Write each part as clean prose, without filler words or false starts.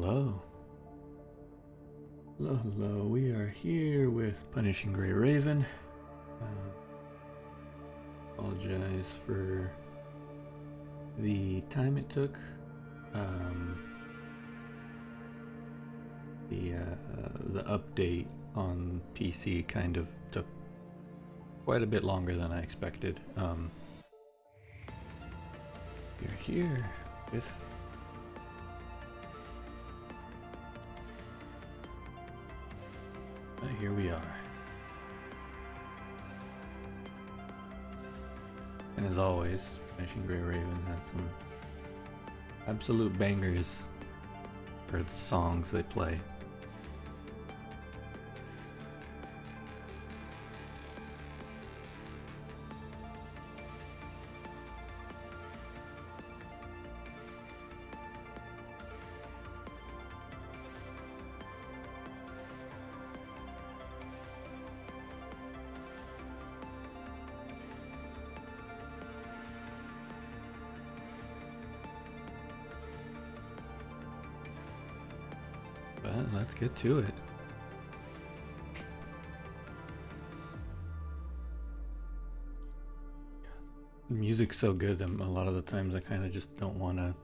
Hello. Hello, hello. We are here with Punishing Grey Raven. Apologize for the time it took. The update on PC kind of took quite a bit longer than I expected. You're here with here we are. And as always, Punishing Grey Raven has some absolute bangers for the songs they play. But let's get to it. The music's so good that a lot of the times I kind of just don't want to.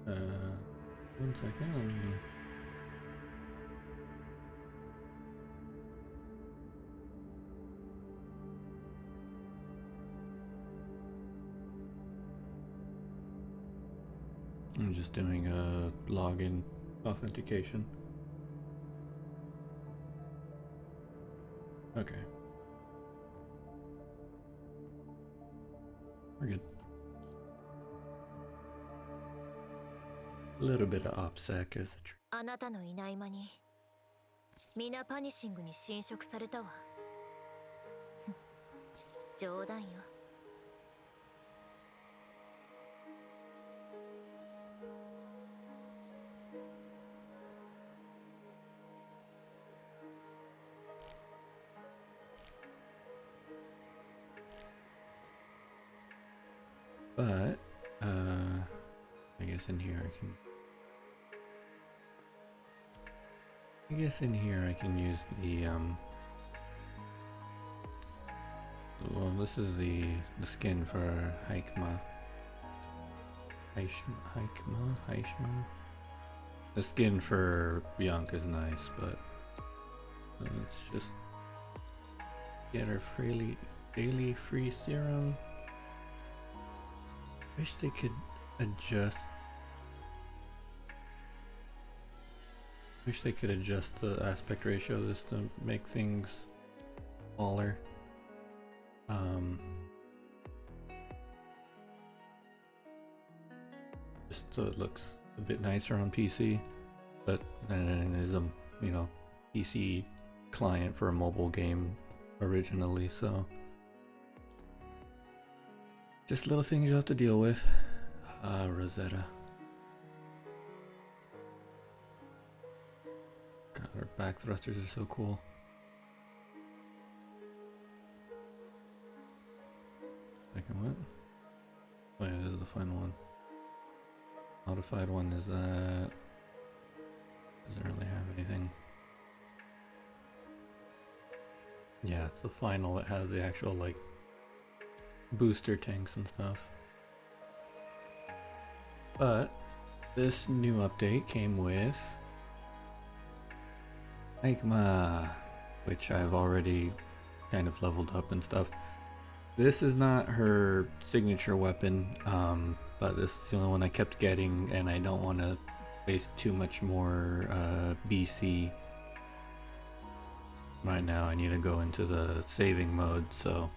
One second, let me. I'm just doing a login authentication. Okay. We're good. A little bit of OPSEC is a trick. あなたのいない間に皆パニッシングに侵食されたわ。冗談よ。But I guess in here I can use the well, this is the skin for Haikma. The skin for Bianca's nice, but let's just get her daily free serum. Wish they could adjust. Wish they could adjust the aspect ratio of this to make things smaller. Just so it looks a bit nicer on PC, but then it is a PC client for a mobile game originally, so. Just little things you have to deal with. Rosetta. God, our back thrusters are so cool. Second what? Oh yeah, this is the final one. Modified one is that. Doesn't really have anything. Yeah, it's the final. It has the actual like booster tanks and stuff. But this new update came with Haikma, which I've already kind of leveled up and stuff. This is not her signature weapon, but this is the only one I kept getting, and I don't want to waste too much more BC right now. I need to go into the saving mode, so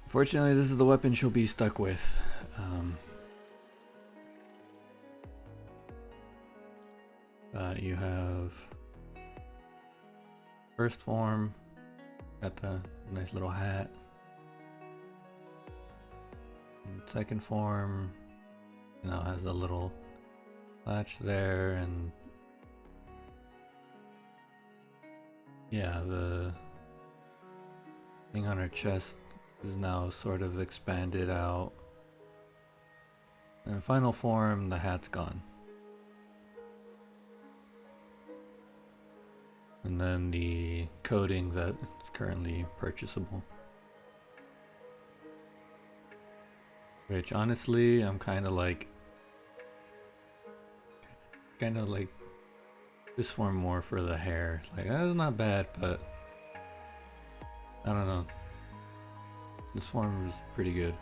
fortunately, this is the weapon she'll be stuck with. You have first form, got the nice little hat. And second form, has a little latch there, and yeah, the thing on her chest is now sort of expanded out. In final form, the hat's gone. and then the coating that's currently purchasable. Which honestly, I'm kind of like this form more for the hair. Like that is not bad, but I don't know. This form is pretty good.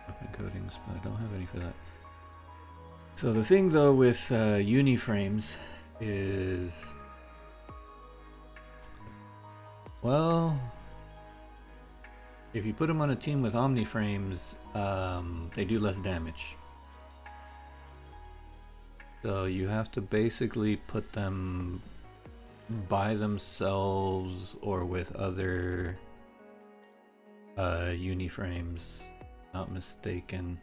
Weapon coatings, but I don't have any for that. So the thing though with uni frames is, well, if you put them on a team with Omni frames, they do less damage. So you have to basically put them by themselves or with other uni frames, not mistaken.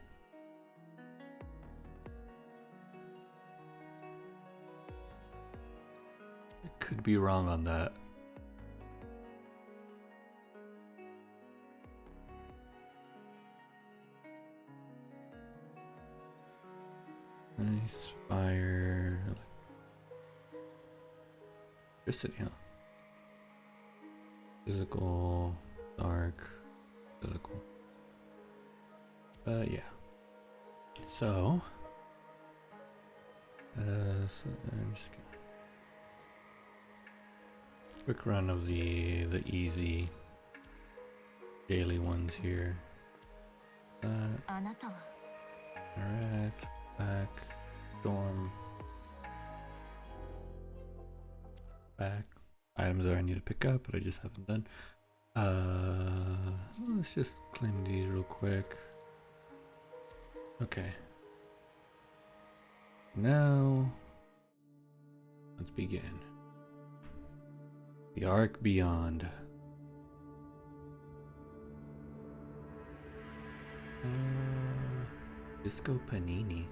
I could be wrong on that. Nice fire. Electricity, huh? Physical, dark, physical. Yeah. So, I'm just gonna quick run of the easy daily ones here. Alright, back, storm, back. Items that I need to pick up, but I just haven't done. Let's just claim these real quick. Okay. Now, let's begin. The Ark Beyond. Disco Panini.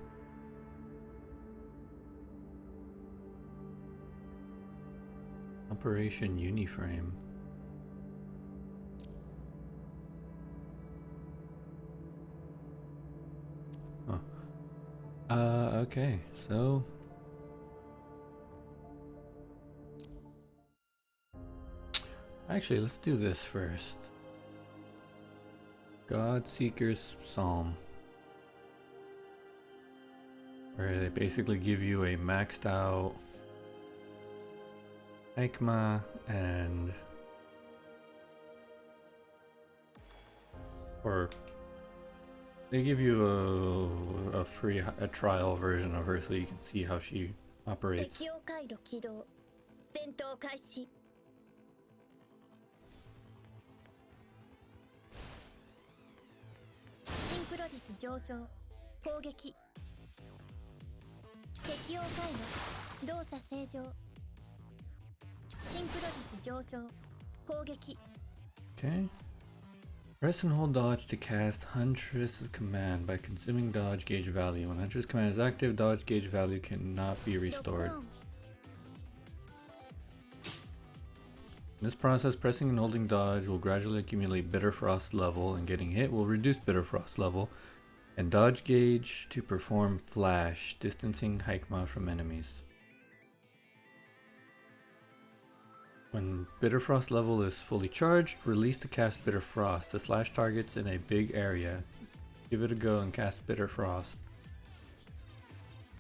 Operation Uniframe. Huh. Okay, so actually let's do this first. God Seeker's Psalm, where they basically give you a maxed out Hikmah and or they give you a free trial version of her so you can see how she operates. Okay. Press and hold dodge to cast Huntress's command by consuming dodge gauge value. When Huntress command is active, dodge gauge value cannot be restored. In this process, pressing and holding dodge will gradually accumulate bitter frost level, and getting hit will reduce bitter frost level, and dodge gauge to perform flash, distancing Hikmah from enemies. When Bitter Frost level is fully charged, release to cast Bitter Frost to slash targets in a big area. Give it a go and cast Bitter Frost.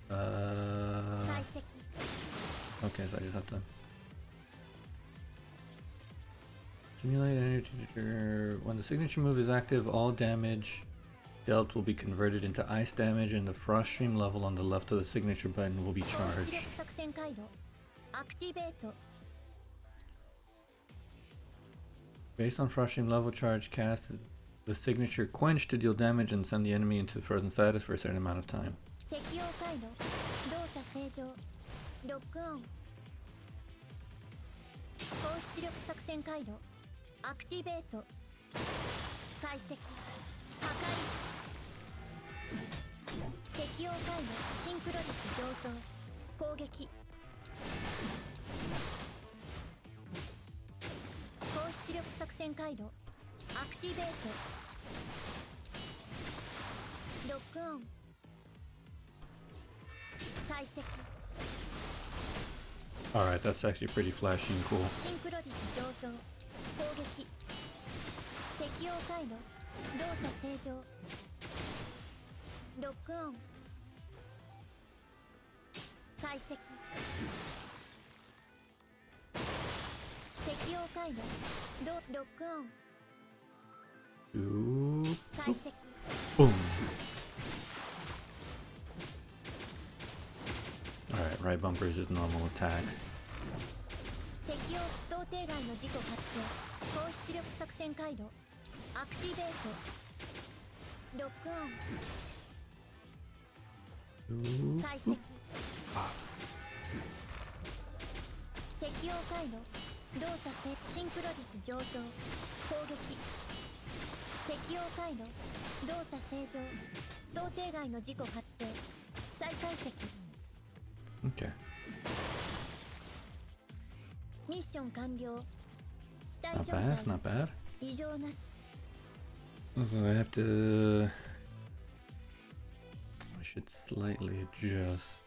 Okay, so I just have to accumulate energy to trigger. When the signature move is active, all damage dealt will be converted into ice damage, and the frost stream level on the left of the signature button will be charged. Based on frost stream level charge, cast the signature Quench to deal damage and send the enemy into frozen status for a certain amount of time. Alright, that's actually pretty flashy and cool. シンクロ率上昇攻撃適応回路動作正常ロックオン解析適応回路ロックオン Ooh. 解析 Boom. Alright, right bumper is just normal attack. 適応想定外の事故発生高出力作戦回路アクティベートロックオン Ooh. 解析適応回路動作性シンクロ率上昇攻撃適応回路動作正常想定外の事故発生再解析 Okay. ミッション完了機体 Not 状 bad, 態 not bad. 異常なし Okay, I have to... I should slightly adjust.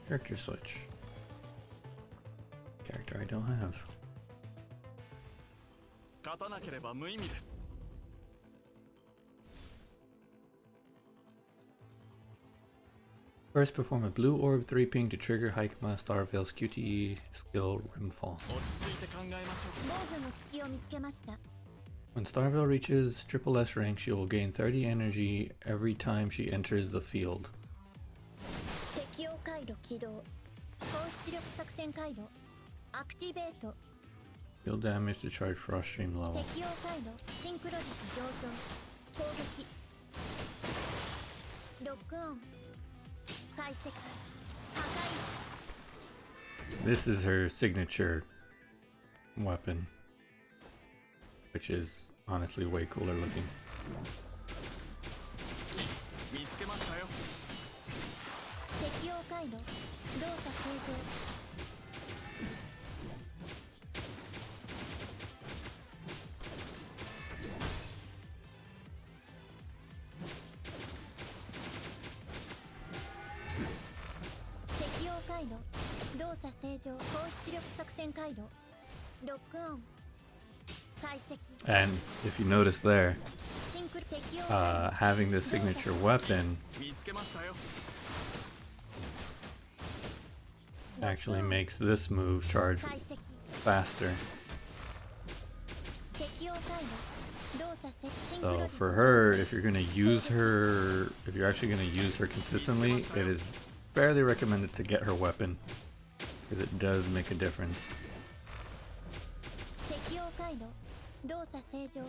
Character switch. Character I don't have. 勝たなければ無意味です。 First, perform a blue orb 3 ping to trigger Hikema Starveil's QTE skill Rimfall. 落ち着いて考えましょう。防御の隙を見つけました When Starveil reaches triple S rank, she will gain 30 energy every time she enters the field. 適応回路起動高出力作戦回路アクティベート Deal damage to charge Frost Stream level. 適応回路シンクロ率上昇攻撃ロックオン解析破壊 This is her signature weapon, which is honestly way cooler looking. 見つけましたよ。適応回路動作正常適応回路動作正常高出力作戦回路ロックオン解析 And if you notice there, シンクロ適応回路 having this signature weapon 見つけましたよ。 actually makes this move charge 解析 faster. 適応回路動作せシンクロ So 率 for her, if you're gonna use her, if you're actually gonna use her consistently, it is fairly recommended to get her weapon, because it does make a difference. 適応回路動作正常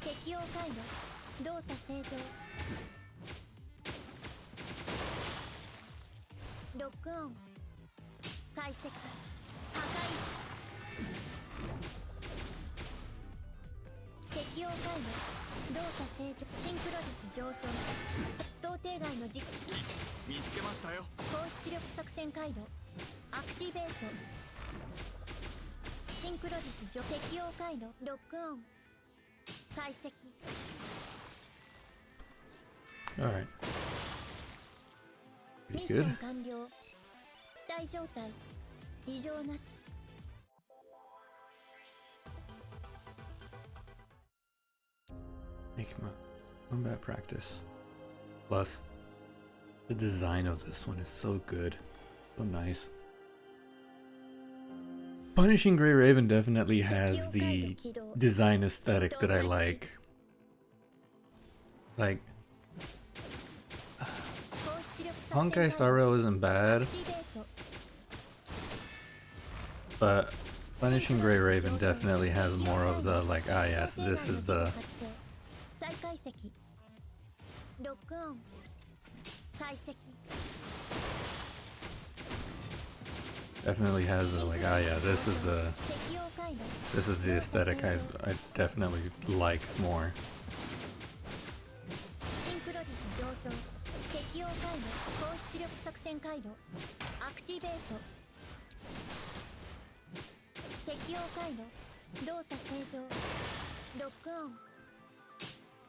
適応回路動作正常ロックオン解析破壊適応回路動作正常シンクロ率上昇想定外の実見つけましたよ。高出力作戦回路アクティベートシンクロ率上適応回路ロックオン解析 Alright. ミッ Pretty ショ good. ン完了機体状態異常なし Make my combat practice. Plus, the design of this one is so good. So nice. Punishing Grey Raven definitely has the design aesthetic that I like. Like, 高出力 Honkai 作戦 Star 回路 Rail isn't ア bad, クティベート but Punishing Grey Raven definitely has more of the, like, ah yes, this is the, 再解析ロックオン解析 definitely has the, like, ah yeah, this is the, 適応回路 this is the aesthetic I definitely like more. シンクロ率上昇適応回路高出力作戦回路アクティベート適応回路動作正常ロックオン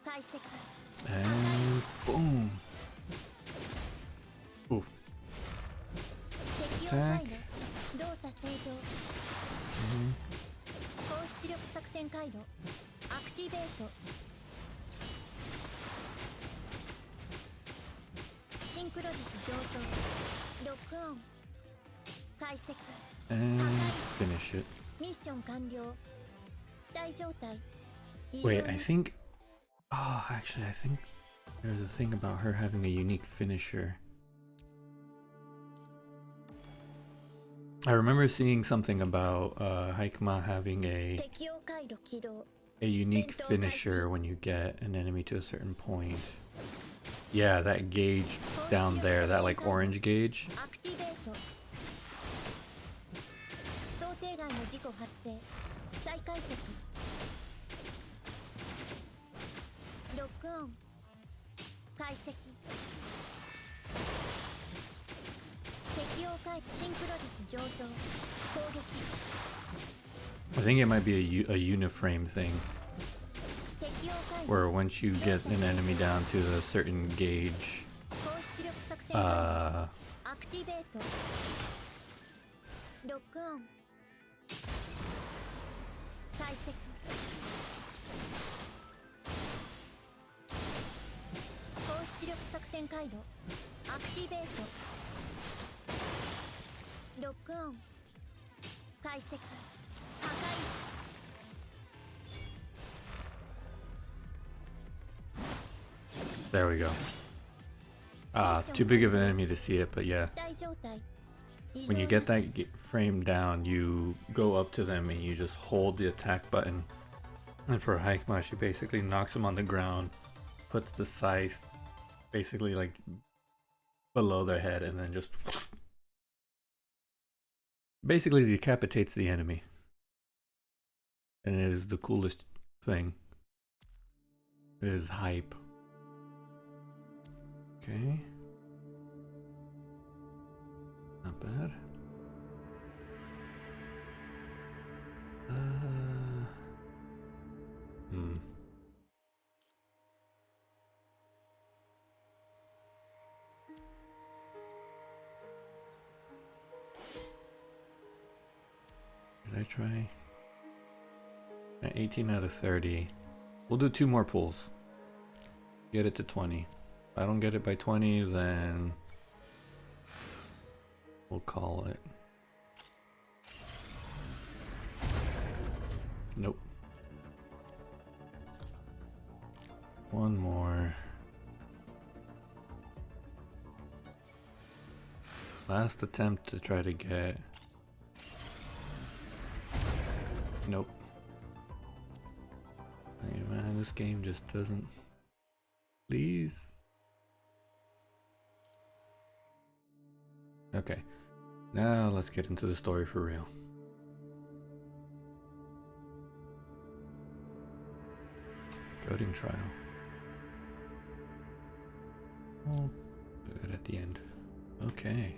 解解析 And boom. Oof. 適応回路動作正常高出力作戦回路アクティベートシンクロ率上昇ロックオン解析 And finish it. ミッション完了機体状態異 Wait, 常 I なし think. Oh, actually, I think there's a thing about her having a unique finisher. I remember seeing something about Haikma having 適応回路起動 a unique finisher when you get an enemy to a certain point. Yeah, that gauge down there, that like orange gauge. アクティベート想定外の事故発生再解析ロックオン解析適応回シンクロ率上昇攻撃 I think it might be a uniframe thing, 適応回路 where once you get an enemy down to a certain gauge, 高出力作戦回路 uh, アクティベートロックオン解析高出力作戦回路アクティベートロックオン解析破壊 there we go. Too big of an enemy to see it, but yeah. 機体状態異常 When you な get し that frame down, you go up to them and you just hold the attack button. And for Haikma, she basically knocks them on the ground, puts the scythe basically like below their head, and then just basically decapitates the enemy. And it is the coolest thing. It is hype. Okay. Not bad. Did I try? At 18 out of 30. We'll do 2 more pulls. Get it to 20. If I don't get it by 20, then we'll call it. Nope. One more. Last attempt to try to get. Nope. Hey man, this game just doesn't. Please. Okay. Now let's get into the story for real. Coding trial. We'll do it at the end. Okay.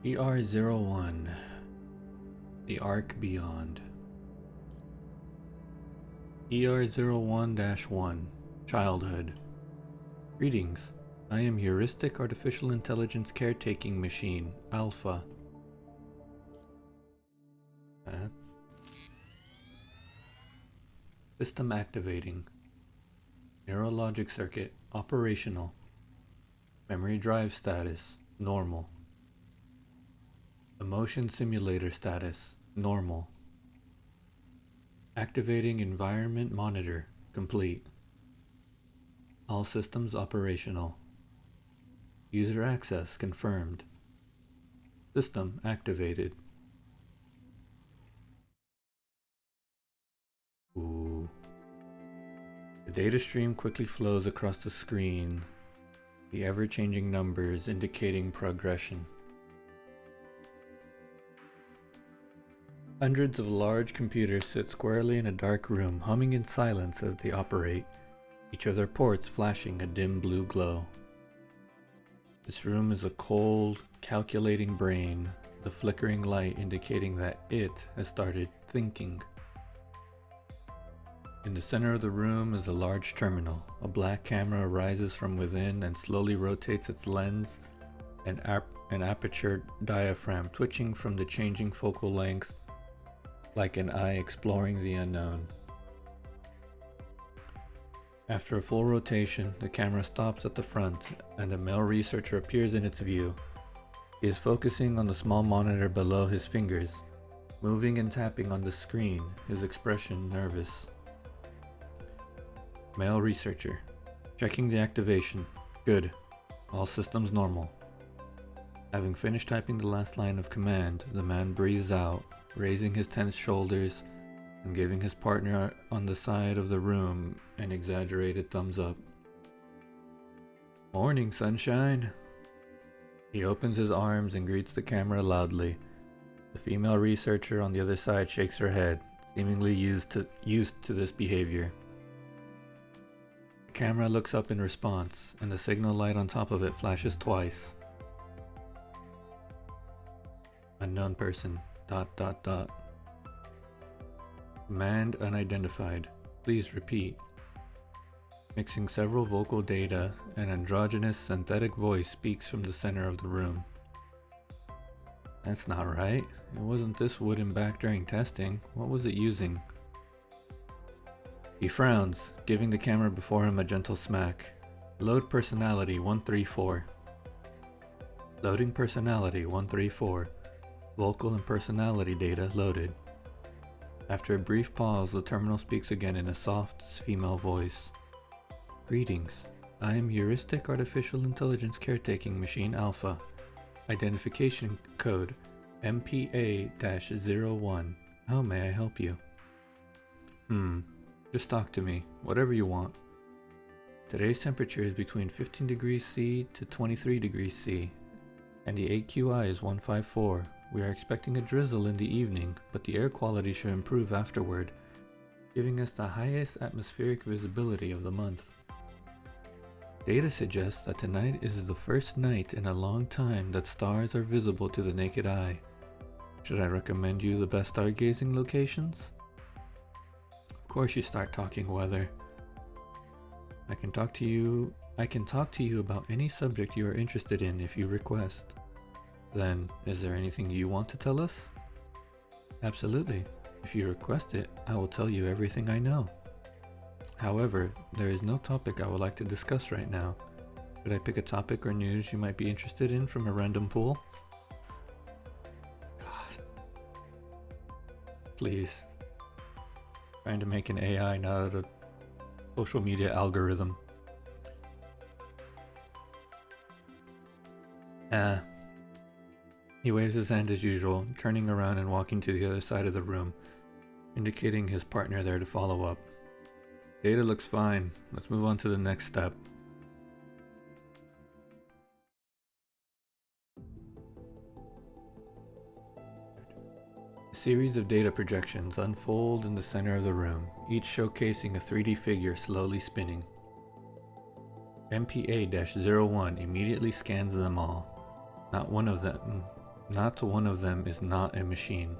ER01. The Ark Beyond. ER01-1. Childhood. Greetings. I am Heuristic Artificial Intelligence Caretaking Machine, Alpha. System activating. Neurologic circuit, operational. Memory drive status, normal. Emotion simulator status, normal. Activating environment monitor, complete. All systems operational. User access confirmed. System activated. Ooh. The data stream quickly flows across the screen, the ever-changing numbers indicating progression. Hundreds of large computers sit squarely in a dark room, humming in silence as they operate, each of their ports flashing a dim blue glow. This room is a cold, calculating brain, the flickering light indicating that it has started thinking. In the center of the room is a large terminal. A black camera rises from within and slowly rotates its lens and an aperture diaphragm, twitching from the changing focal length like an eye exploring the unknown. After a full rotation, the camera stops at the front and a male researcher appears in its view. He is focusing on the small monitor below his fingers, moving and tapping on the screen, his expression nervous. Male researcher. Checking the activation. Good. All systems normal. Having finished typing the last line of command, the man breathes out, raising his tense shoulders and giving his partner on the side of the room an exaggerated thumbs up. Morning, sunshine. He opens his arms and greets the camera loudly. The female researcher on the other side shakes her head, seemingly used to this behavior. The camera looks up in response, and the signal light on top of it flashes twice. Unknown person. ... Command unidentified. Please repeat. Mixing several vocal data, an androgynous synthetic voice speaks from the center of the room. That's not right. It wasn't this wooden back during testing. What was it using? He frowns, giving the camera before him a gentle smack. Load personality 134. Loading personality 134. Vocal and personality data loaded. After a brief pause, the terminal speaks again in a soft female voice. Greetings. I am Heuristic Artificial Intelligence Caretaking Machine Alpha. Identification code MPA-01. How may I help you? Just talk to me, whatever you want. Today's temperature is between 15 degrees C to 23 degrees C, and the AQI is 154. We are expecting a drizzle in the evening, but the air quality should improve afterward, giving us the highest atmospheric visibility of the month. Data suggests that tonight is the first night in a long time that stars are visible to the naked eye. Should I recommend you the best stargazing locations? Of course you start talking weather. I can talk to you about any subject you are interested in if you request. Then, is there anything you want to tell us? Absolutely. If you request it, I will tell you everything I know. However, there is no topic I would like to discuss right now. Should I pick a topic or news you might be interested in from a random pool? God. Please. Trying to make an AI, not a social media algorithm. He waves his hand as usual, turning around and walking to the other side of the room, indicating his partner there to follow up. Data looks fine. Let's move on to the next step. A series of data projections unfold in the center of the room, each showcasing a 3D figure slowly spinning. MPA-01 immediately scans them all. Not one of them is not a machine.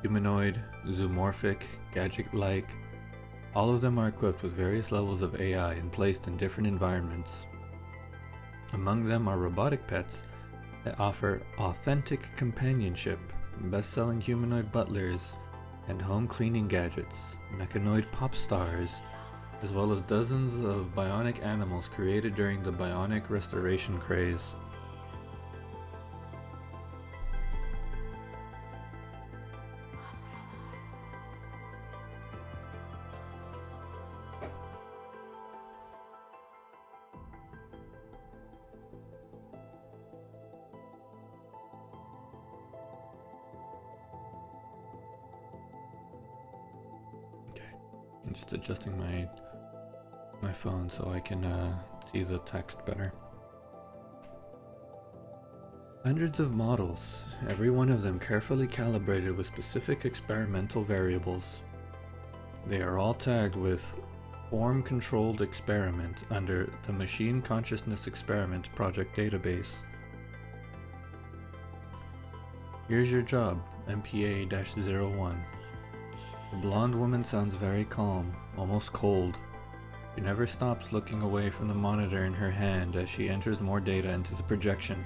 Humanoid, zoomorphic, gadget-like, all of them are equipped with various levels of AI and placed in different environments. Among them are robotic pets that offer authentic companionship, best-selling humanoid butlers, and home cleaning gadgets, mechanoid pop stars, as well as dozens of bionic animals created during the bionic restoration craze. I'm just adjusting my phone so I can see the text better. Hundreds of models, every one of them carefully calibrated with specific experimental variables. They are all tagged with Form Controlled Experiment under the Machine Consciousness Experiment Project database. Here's your job, MPA-01. The blonde woman sounds very calm, almost cold. She never stops looking away from the monitor in her hand as she enters more data into the projection.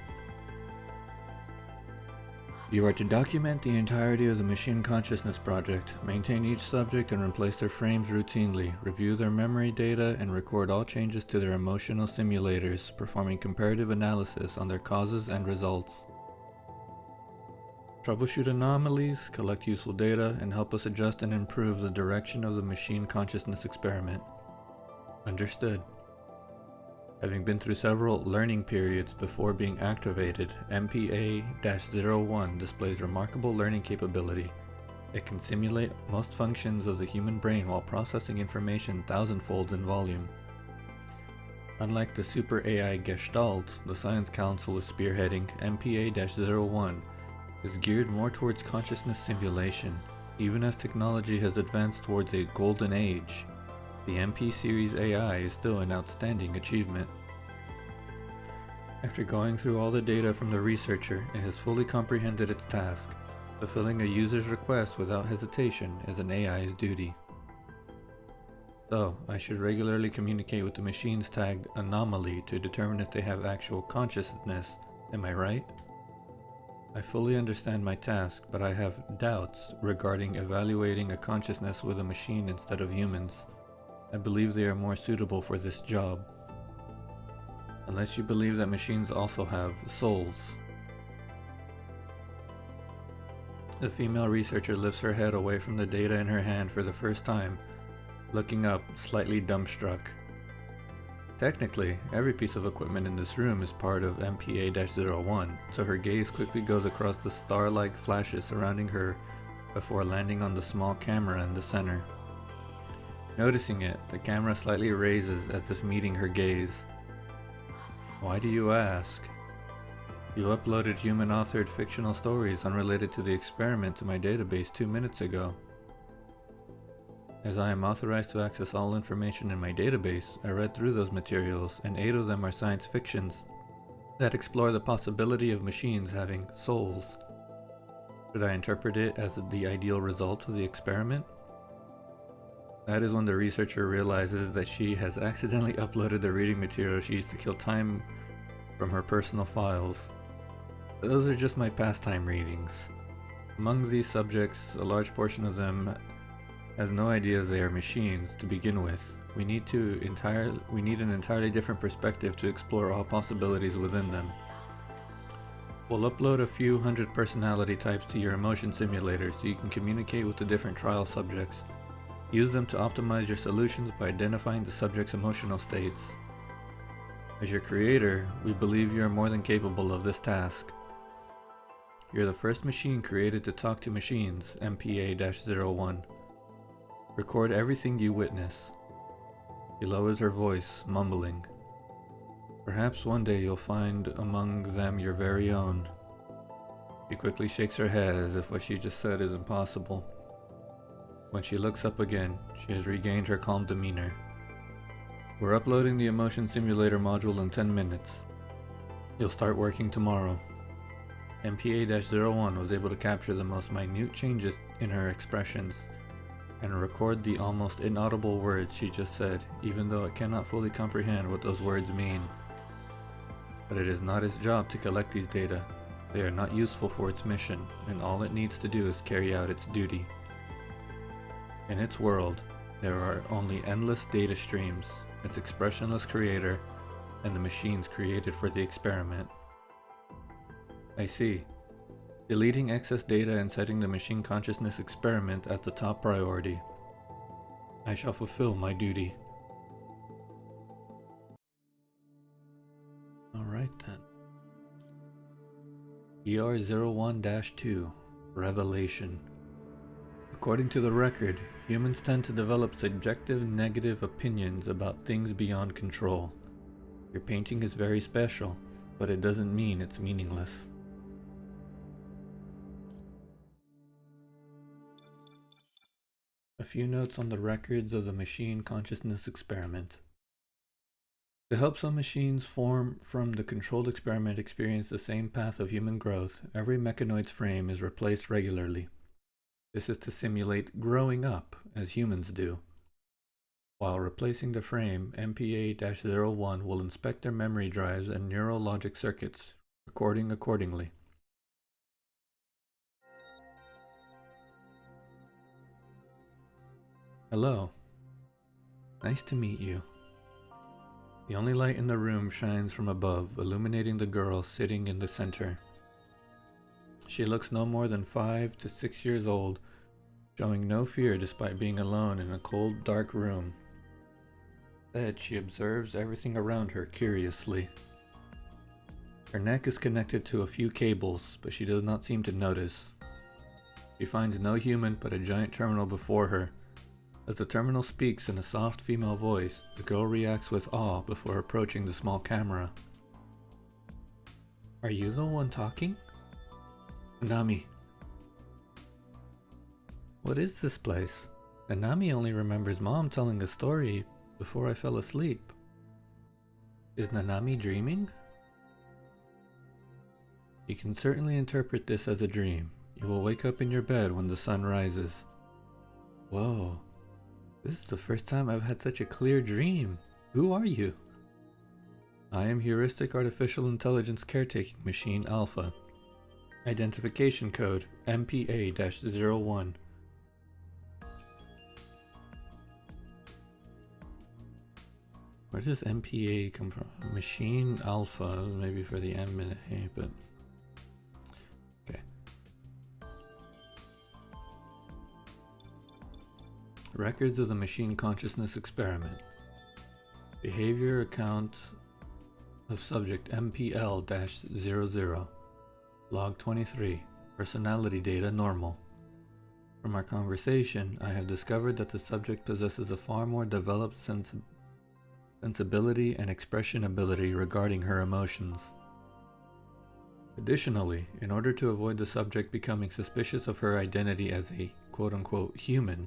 You are to document the entirety of the Machine Consciousness project, maintain each subject and replace their frames routinely, review their memory data, and record all changes to their emotional simulators, performing comparative analysis on their causes and results. Troubleshoot anomalies, collect useful data, and help us adjust and improve the direction of the Machine Consciousness experiment. Understood. Having been through several learning periods before being activated, MPA-01 displays remarkable learning capability. It can simulate most functions of the human brain while processing information thousandfolds in volume. Unlike the Super AI Gestalt the Science Council is spearheading, MPA-01 is geared more towards consciousness simulation. Even as technology has advanced towards a golden age, the MP series AI is still an outstanding achievement. After going through all the data from the researcher, it has fully comprehended its task. Fulfilling a user's request without hesitation is an AI's duty. So, I should regularly communicate with the machines tagged anomaly to determine if they have actual consciousness, am I right? I fully understand my task, but I have doubts regarding evaluating a consciousness with a machine instead of humans. I believe they are more suitable for this job. Unless you believe that machines also have souls. The female researcher lifts her head away from the data in her hand for the first time, looking up, slightly dumbstruck. Technically, every piece of equipment in this room is part of MPA-01, so her gaze quickly goes across the star-like flashes surrounding her before landing on the small camera in the center. Noticing it, the camera slightly raises as if meeting her gaze. Why do you ask? You uploaded human-authored fictional stories unrelated to the experiment to my database 2 minutes ago. As I am authorized to access all information in my database, I read through those materials, and 8 of them are science fictions that explore the possibility of machines having souls. Should I interpret it as the ideal result of the experiment? That is when the researcher realizes that she has accidentally uploaded the reading material she used to kill time from her personal files. Those are just my pastime readings. Among these subjects, a large portion of them has no idea they are machines to begin with. We need an entirely different perspective to explore all possibilities within them. We'll upload a few hundred personality types to your emotion simulator so you can communicate with the different trial subjects. Use them to optimize your solutions by identifying the subject's emotional states. As your creator, we believe you are more than capable of this task. You're the first machine created to talk to machines, MPA-01. Record everything you witness. She lowers her voice, mumbling. Perhaps one day you'll find among them your very own. She quickly shakes her head as if what she just said is impossible. When she looks up again, she has regained her calm demeanor. We're uploading the emotion simulator module in 10 minutes. You'll start working tomorrow. MPA-01 was able to capture the most minute changes in her expressions and record the almost inaudible words she just said, even though it cannot fully comprehend what those words mean. But it is not its job to collect these data. They are not useful for its mission, and all it needs to do is carry out its duty. In its world, there are only endless data streams, its expressionless creator, and the machines created for the experiment. I see. Deleting excess data and setting the machine consciousness experiment as the top priority. I shall fulfill my duty. Alright then. ER01-2 Revelation. According to the record, humans tend to develop subjective negative opinions about things beyond control. Your painting is very special, but it doesn't mean it's meaningless. A few notes on the records of the machine consciousness experiment. To help some machines form from the controlled experiment experience the same path of human growth, every mechanoid's frame is replaced regularly. This is to simulate growing up as humans do. While replacing the frame, MPA-01 will inspect their memory drives and neural logic circuits, recording accordingly. Hello. Nice to meet you. The only light in the room shines from above, illuminating the girl sitting in the center. She looks no more than 5 to 6 years old, showing no fear despite being alone in a cold, dark room. Instead, she observes everything around her curiously. Her neck is connected to a few cables, but she does not seem to notice. She finds no human but a giant terminal before her. As the terminal speaks in a soft female voice, the girl reacts with awe before approaching the small camera. Are you the one talking? Nanami. What is this place? Nanami only remembers Mom telling a story before I fell asleep. Is Nanami dreaming? You can certainly interpret this as a dream. You will wake up in your bed when the sun rises. Whoa. This is the first time I've had such a clear dream. Who are you? I am Heuristic Artificial Intelligence Caretaking Machine Alpha. Identification code MPA-01. Where does MPA come from? Machine Alpha, maybe for the M and A, but... okay. Records of the Machine Consciousness Experiment. Behavior account of subject MPL-00. Log 23. Personality data normal. From our conversation, I have discovered that the subject possesses a far more developed sensibility and expression ability regarding her emotions. Additionally, in order to avoid the subject becoming suspicious of her identity as a quote-unquote human,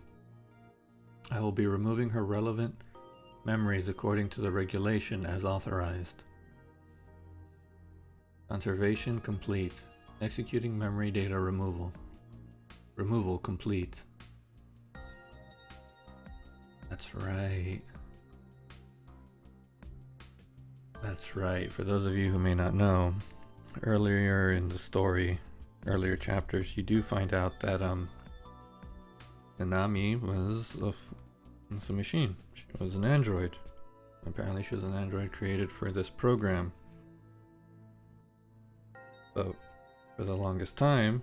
I will be removing her relevant memories according to the regulation as authorized. Conservation complete. Executing memory data removal. Removal complete. That's right. That's right. For those of you who may not know, earlier in the story, earlier chapters, you do find out that Nanami was a machine. She was an android. Apparently she was an android created for this program. But for the longest time,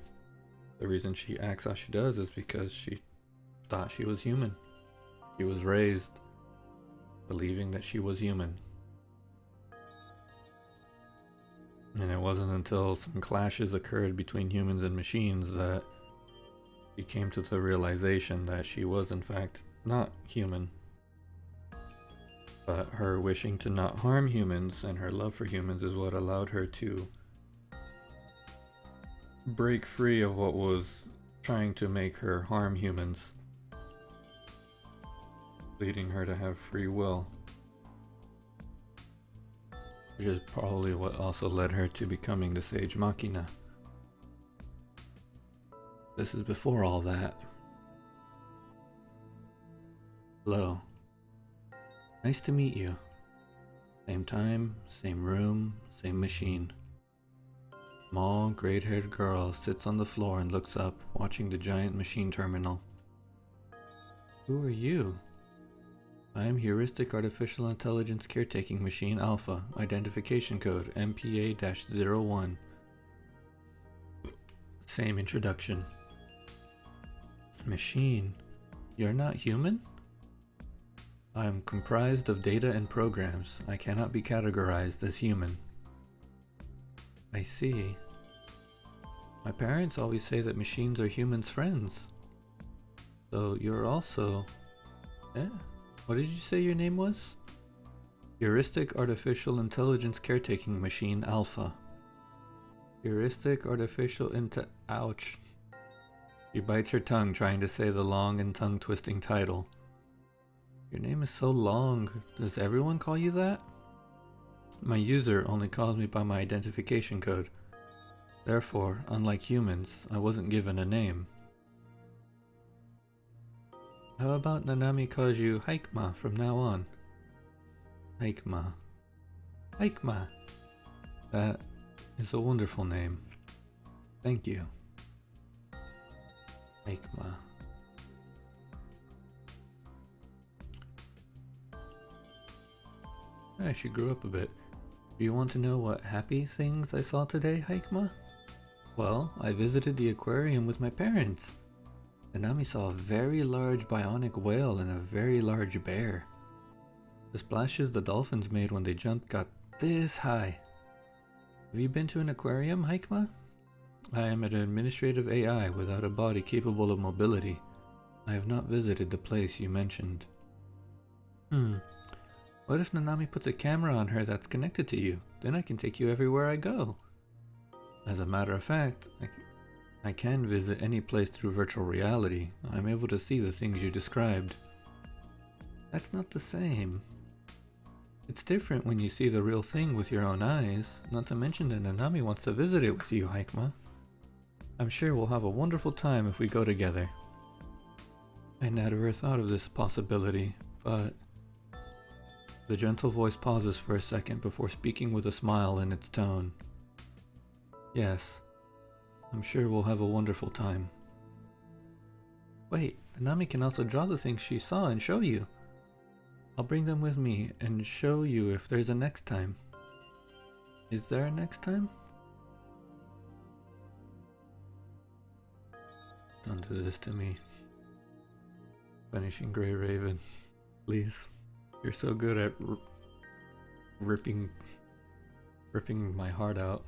the reason she acts how she does is because she thought she was human. She was raised believing that she was human. And it wasn't until some clashes occurred between humans and machines that she came to the realization that she was in fact not human. But her wishing to not harm humans and her love for humans is what allowed her to break free of what was trying to make her harm humans, leading her to have free will. Which is probably what also led her to becoming the Sage Machina. This is before all that. Hello. Nice to meet you. Same time, same room, same machine. Small, great-haired girl sits on the floor and looks up, watching the giant machine terminal. Who are you? I am Heuristic Artificial Intelligence Caretaking Machine Alpha, identification code MPA-01. Same introduction. Machine, you're not human? I am comprised of data and programs. I cannot be categorized as human. I see. My parents always say that machines are humans' friends. So you're also... eh? What did you say your name was? Heuristic Artificial Intelligence Caretaking Machine Alpha. Heuristic Artificial Ouch. She bites her tongue trying to say the long and tongue-twisting title. Your name is so long. Does everyone call you that? My user only calls me by my identification code. Therefore, unlike humans, I wasn't given a name. How about Nanami calls you Haikma from now on? Haikma. Haikma! That is a wonderful name. Thank you. Haikma. She grew up a bit. Do you want to know what happy things I saw today, Haikma? Well, I visited the aquarium with my parents. Nanami saw a very large bionic whale and a very large bear. The splashes the dolphins made when they jumped got this high. Have you been to an aquarium, Haikma? I am an administrative AI without a body capable of mobility. I have not visited the place you mentioned. What if Nanami puts a camera on her that's connected to you? Then I can take you everywhere I go. As a matter of fact, I can visit any place through virtual reality. I'm able to see the things you described. That's not the same. It's different when you see the real thing with your own eyes, not to mention that Nanami wants to visit it with you, Haikma. I'm sure we'll have a wonderful time if we go together. I never thought of this possibility, but... The gentle voice pauses for a second before speaking with a smile in its tone. Yes, I'm sure we'll have a wonderful time. Wait, Nanami can also draw the things she saw and show you. I'll bring them with me and show you if there's a next time. Is there a next time? Don't do this to me. Vanishing Grey Raven, please. You're so good at ripping my heart out.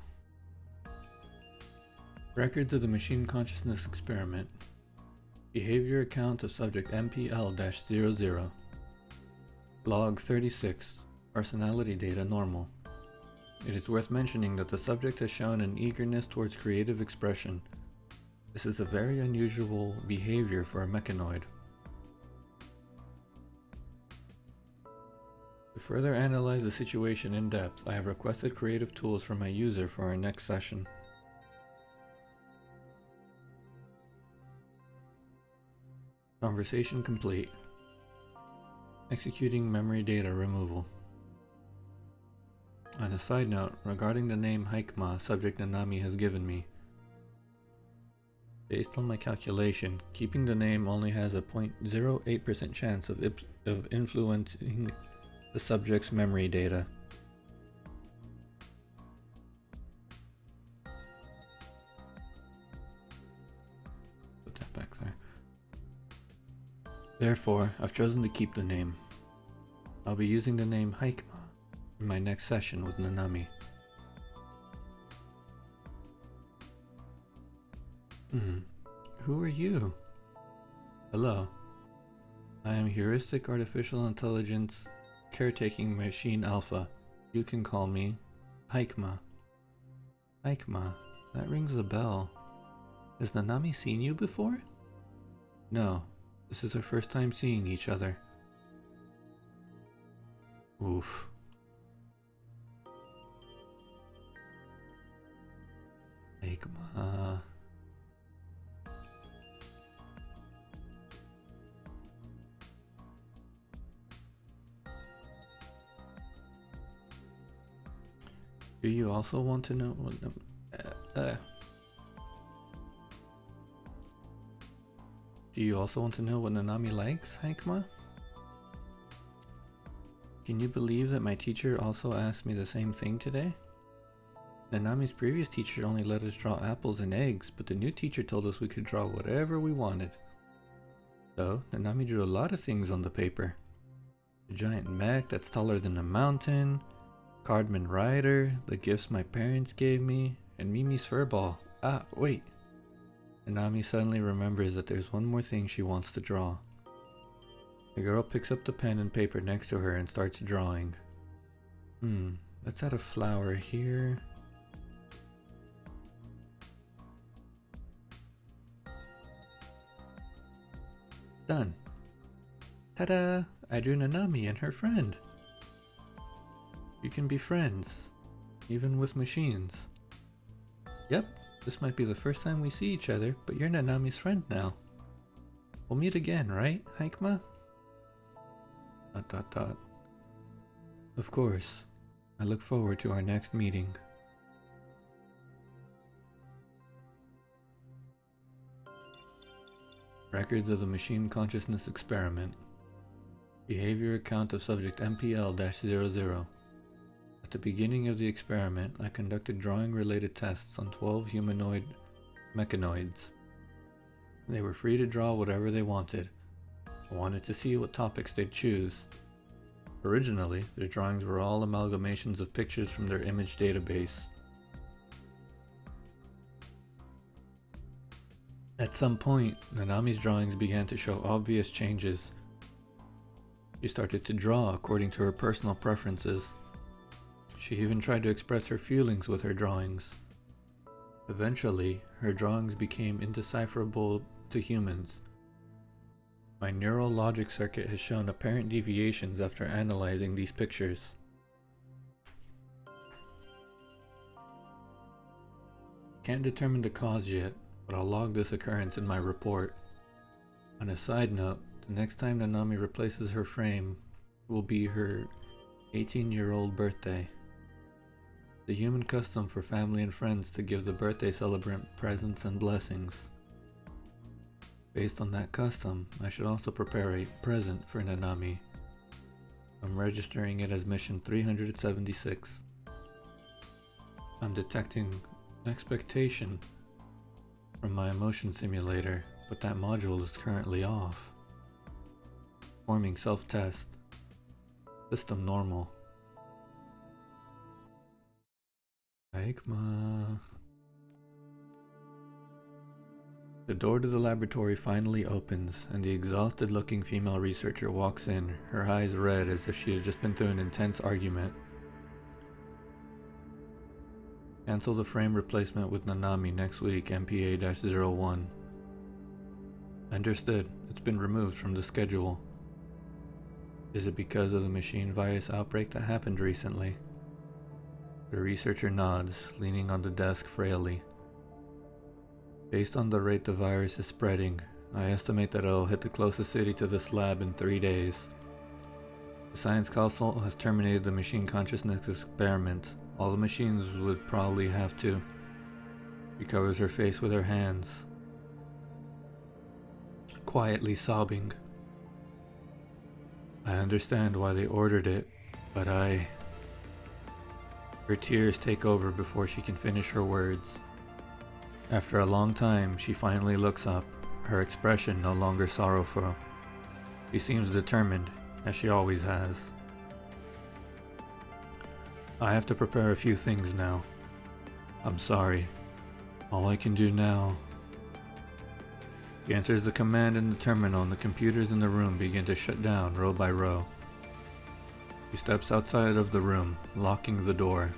Records of the Machine Consciousness Experiment. Behavior account of subject MPL-00. Log 36. Personality data normal. It is worth mentioning that the subject has shown an eagerness towards creative expression. This is a very unusual behavior for a mechanoid. To further analyze the situation in depth, I have requested creative tools from my user for our next session. Conversation complete. Executing memory data removal. On a side note, regarding the name Haikma subject Nanami has given me. Based on my calculation, keeping the name only has a 0.08% chance of influencing the subject's memory data. Put that back there. Therefore, I've chosen to keep the name. I'll be using the name Haikma in my next session with Nanami. Who are you? Hello. I am Heuristic Artificial Intelligence Caretaking Machine Alpha. You can call me Haikma. Haikma, that rings a bell. Has Nanami seen you before? No, this is our first time seeing each other. Oof. Haikma. Do you also want to know what Do you also want to know what Nanami likes, Haikma? Can you believe that my teacher also asked me the same thing today? Nanami's previous teacher only let us draw apples and eggs, but the new teacher told us we could draw whatever we wanted. So, Nanami drew a lot of things on the paper. A giant mech that's taller than a mountain, Cardman Rider, the gifts my parents gave me, and Mimi's furball. Ah, wait. Nanami suddenly remembers that there's one more thing she wants to draw. The girl picks up the pen and paper next to her and starts drawing. Let's add a flower here. Done. Ta-da! I drew Nanami and her friend. You can be friends, even with machines. Yep, this might be the first time we see each other, but you're Nanami's friend now. We'll meet again, right, Haikma? ... Of course. I look forward to our next meeting. Records of the Machine Consciousness Experiment. Behavior account of subject MPL-00. At the beginning of the experiment, I conducted drawing-related tests on 12 humanoid mechanoids. They were free to draw whatever they wanted. I wanted to see what topics they'd choose. Originally, their drawings were all amalgamations of pictures from their image database. At some point, Nanami's drawings began to show obvious changes. She started to draw according to her personal preferences. She even tried to express her feelings with her drawings. Eventually, her drawings became indecipherable to humans. My neural logic circuit has shown apparent deviations after analyzing these pictures. Can't determine the cause yet, but I'll log this occurrence in my report. On a side note, the next time Nanami replaces her frame will be her 18-year-old birthday. The human custom for family and friends to give the birthday celebrant presents and blessings. Based on that custom, I should also prepare a present for Nanami. I'm registering it as mission 376. I'm detecting expectation from my emotion simulator, but that module is currently off. Forming self-test. System normal. Haikma. The door to the laboratory finally opens, and the exhausted-looking female researcher walks in, her eyes red as if she has just been through an intense argument. Cancel the frame replacement with Nanami next week, MPA-01. Understood. It's been removed from the schedule. Is it because of the machine virus outbreak that happened recently? The researcher nods, leaning on the desk frailly. Based on the rate the virus is spreading, I estimate that it'll hit the closest city to this lab in 3 days. The Science Council has terminated the machine consciousness experiment. All the machines would probably have to. She covers her face with her hands, quietly sobbing. I understand why they ordered it, but Her tears take over before she can finish her words. After a long time, she finally looks up, her expression no longer sorrowful. She seems determined, as she always has. I have to prepare a few things now. I'm sorry. All I can do now... She answers the command in the terminal and the computers in the room begin to shut down row by row. She steps outside of the room, locking the door.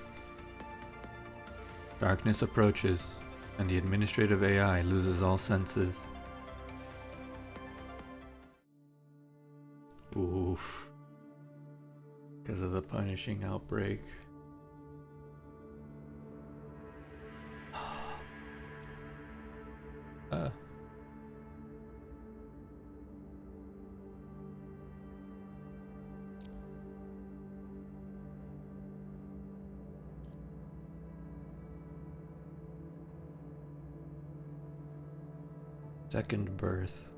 Darkness approaches, and the administrative AI loses all senses. Oof. Because of the punishing outbreak. Second birth.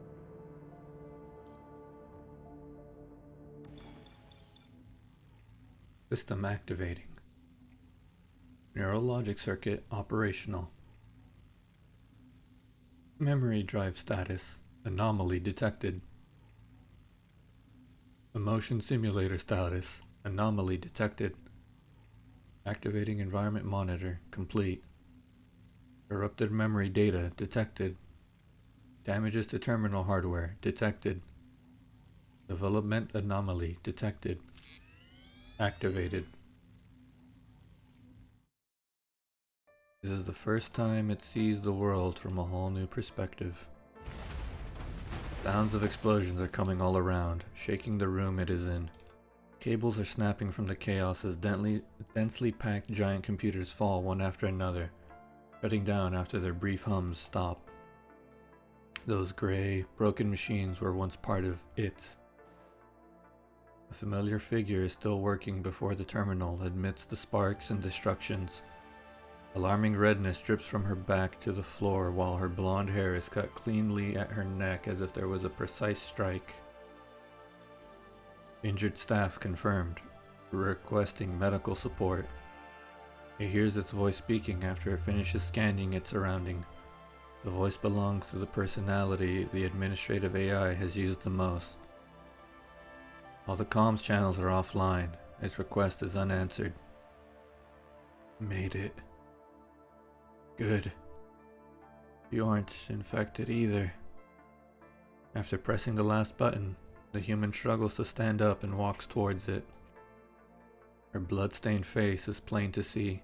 System activating. Neural logic circuit operational. Memory drive status. Anomaly detected. Emotion simulator status. Anomaly detected. Activating environment monitor. Complete. Corrupted memory data detected. Damages to terminal hardware detected. Development anomaly detected. Activated. This is the first time it sees the world from a whole new perspective. Sounds of explosions are coming all around, shaking the room it is in. Cables are snapping from the chaos as densely packed giant computers fall one after another, shutting down after their brief hums stop. Those gray, broken machines were once part of it. A familiar figure is still working before the terminal amidst the sparks and destructions. Alarming redness drips from her back to the floor while her blonde hair is cut cleanly at her neck as if there was a precise strike. Injured staff confirmed, requesting medical support. It hears its voice speaking after it finishes scanning its surrounding. The voice belongs to the personality the administrative AI has used the most. All the comms channels are offline. Its request is unanswered. Made it. Good. You aren't infected either. After pressing the last button, the human struggles to stand up and walks towards it. Her blood-stained face is plain to see.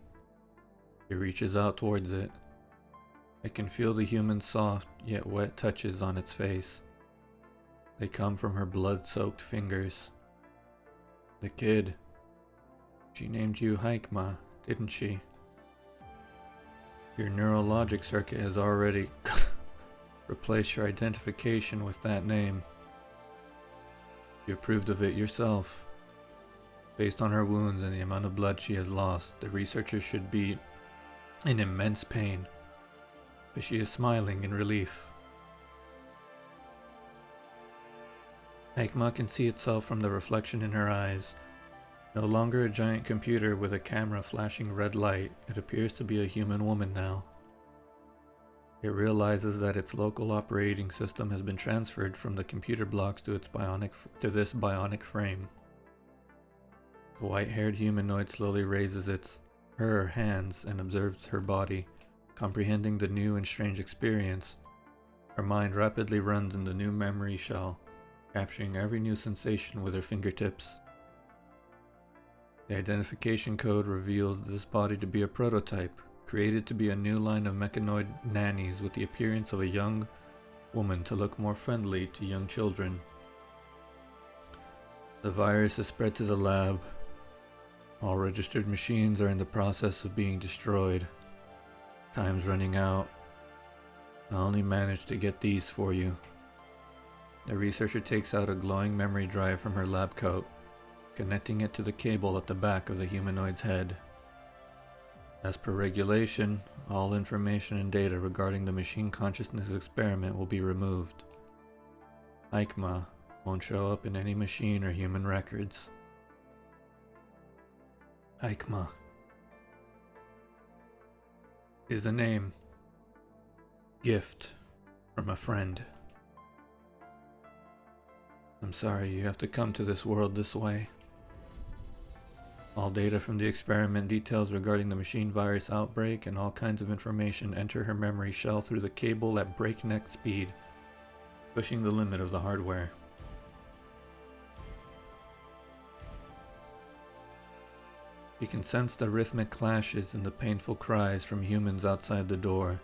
He reaches out towards it. It can feel the human's soft yet wet touches on its face. They come from her blood-soaked fingers. The kid. She named you Haikma, didn't she? Your neurologic circuit has already replaced your identification with that name. You approved of it yourself. Based on her wounds and the amount of blood she has lost, the researcher should be in immense pain. But she is smiling in relief. Haikma can see itself from the reflection in her eyes. No longer a giant computer with a camera flashing red light, it appears to be a human woman now. It realizes that its local operating system has been transferred from the computer blocks to this bionic frame. The white-haired humanoid slowly raises her hands and observes her body, comprehending the new and strange experience. Her mind rapidly runs in the new memory shell, capturing every new sensation with her fingertips. The identification code reveals this body to be a prototype, created to be a new line of mechanoid nannies with the appearance of a young woman to look more friendly to young children. The virus has spread to the lab. All registered machines are in the process of being destroyed. Time's running out. I only managed to get these for you. The researcher takes out a glowing memory drive from her lab coat, connecting it to the cable at the back of the humanoid's head. As per regulation, all information and data regarding the machine consciousness experiment will be removed. Haikma won't show up in any machine or human records. Haikma is a name. Gift from a friend. I'm sorry you have to come to this world this way. All data from the experiment, details regarding the machine virus outbreak, and all kinds of information enter her memory shell through the cable at breakneck speed, pushing the limit of the hardware. You can sense the rhythmic clashes and the painful cries from humans outside the door.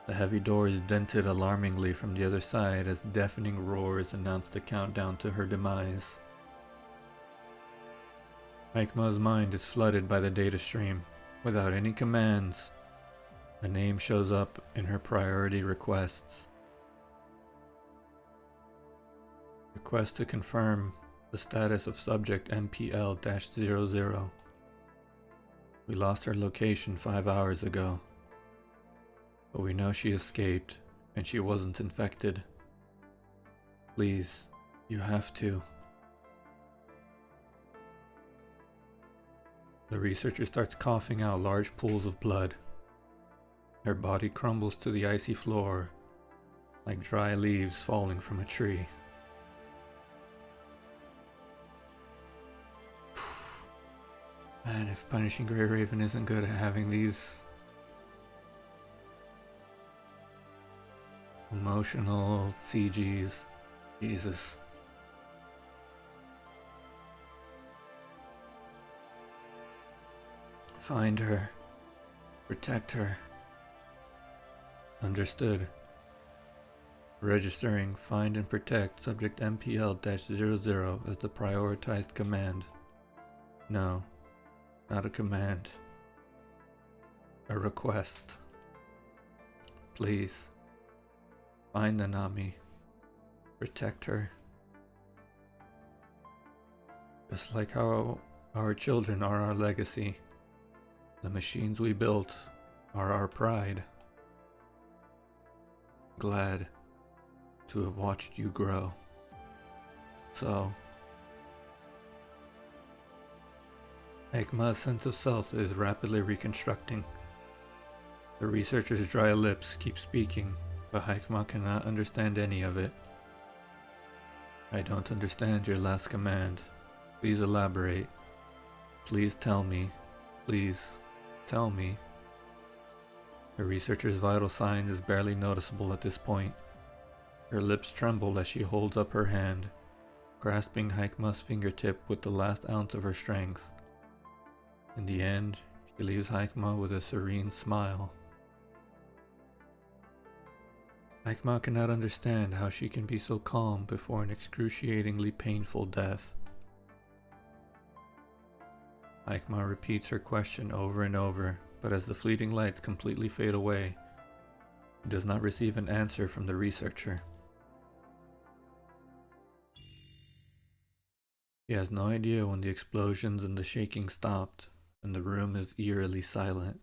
The heavy door is dented alarmingly from the other side as deafening roars announce the countdown to her demise. Haikma's mind is flooded by the data stream. Without any commands, a name shows up in her priority requests. Request to confirm the status of subject MPL-00. We lost her location 5 hours ago, but we know she escaped and she wasn't infected. Please, you have to. The researcher starts coughing out large pools of blood. Her body crumbles to the icy floor like dry leaves falling from a tree. Man, if Punishing Grey Raven isn't good at having these emotional CGs, Jesus. Find her. Protect her. Understood. Registering Find and Protect Subject MPL-00 as the prioritized command. No, not a command. A request. Please. Find Nanami. Protect her. Just like how our children are our legacy. The machines we built are our pride. Glad to have watched you grow. So, Ekma's sense of self is rapidly reconstructing. The researcher's dry lips keep speaking, but Ekma cannot understand any of it. I don't understand your last command. Please elaborate. Please tell me. Please tell me. The researcher's vital sign is barely noticeable at this point. Her lips tremble as she holds up her hand, grasping Hikma's fingertip with the last ounce of her strength. In the end, she leaves Hikma with a serene smile. Hikma cannot understand how she can be so calm before an excruciatingly painful death. Hikma repeats her question over and over, but as the fleeting lights completely fade away, she does not receive an answer from the researcher. She has no idea when the explosions and the shaking stopped, and the room is eerily silent.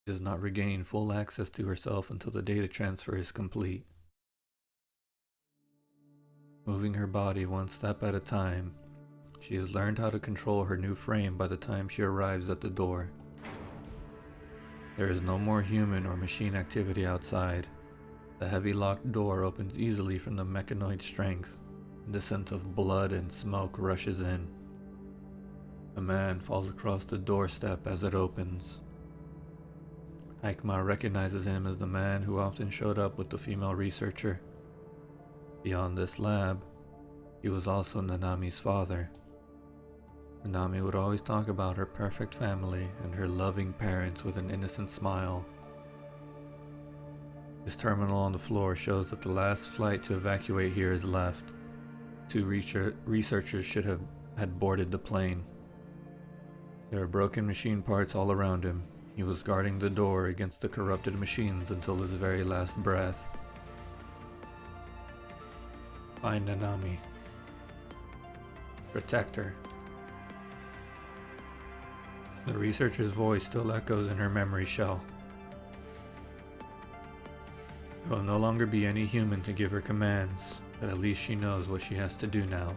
She does not regain full access to herself until the data transfer is complete. Moving her body one step at a time, she has learned how to control her new frame by the time she arrives at the door. There is no more human or machine activity outside. The heavy locked door opens easily from the mechanoid strength, and the scent of blood and smoke rushes in. A man falls across the doorstep as it opens. Hikma recognizes him as the man who often showed up with the female researcher. Beyond this lab, he was also Nanami's father. Nanami would always talk about her perfect family and her loving parents with an innocent smile. His terminal on the floor shows that the last flight to evacuate here is left. Two researchers should have had boarded the plane. There are broken machine parts all around him. He was guarding the door against the corrupted machines until his very last breath. Find Nanami. Protect her. The researcher's voice still echoes in her memory shell. There will no longer be any human to give her commands, but at least she knows what she has to do now.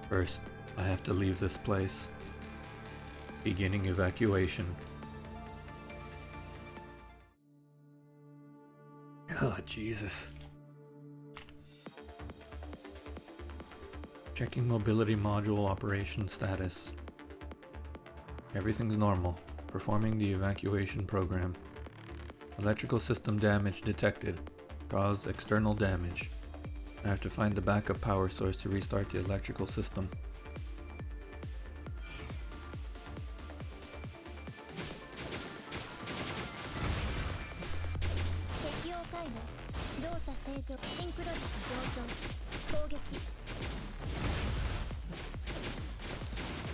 First, I have to leave this place. Beginning evacuation. Oh, Jesus. Checking mobility module operation status. Everything's normal. Performing the evacuation program. Electrical system damage detected. Cause external damage. I have to find the backup power source to restart the electrical system.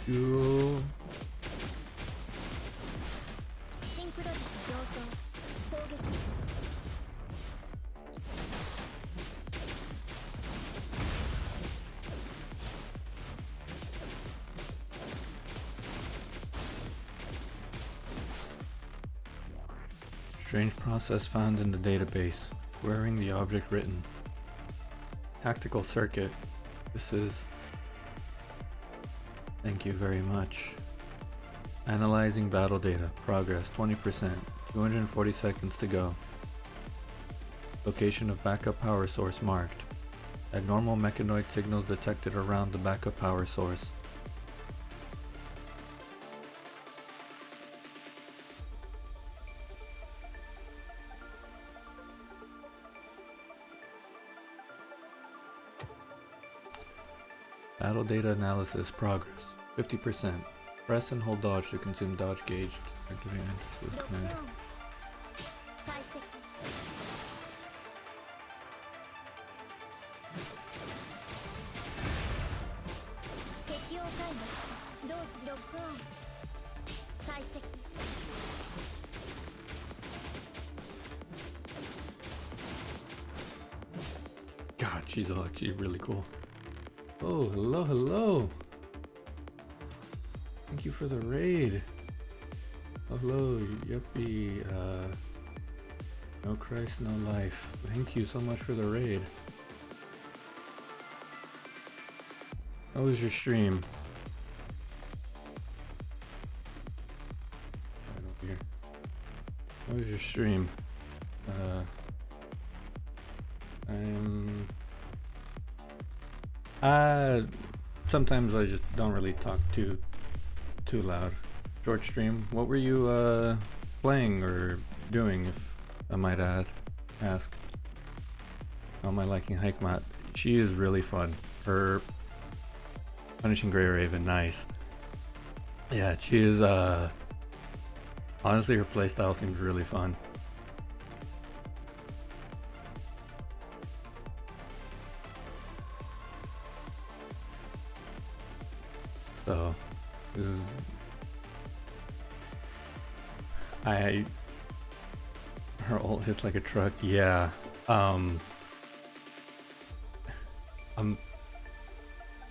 You. Strange process found in the database. Querying the object written. Tactical circuit. This is... Thank you very much. Analyzing battle data. Progress 20%. 240 seconds to go. Location of backup power source marked. Abnormal mechanoid signals detected around the backup power source. Battle data analysis progress 50%. Press and hold dodge to consume dodge gauge. Activate entrance with command. God, she's actually really cool. Oh, hello, hello. Thank you for the raid. Hello, yuppie. No Christ, no life. Thank you so much for the raid. How was your stream? Right over here. How was your stream? Sometimes I just don't really talk too loud. Short stream. What were you playing or doing, if I might ask? How am I liking Hikemat? She is really fun. Her Punishing Grey Raven, nice. Yeah, she is honestly, her playstyle seems really fun. So this is her ult hits like a truck. Yeah.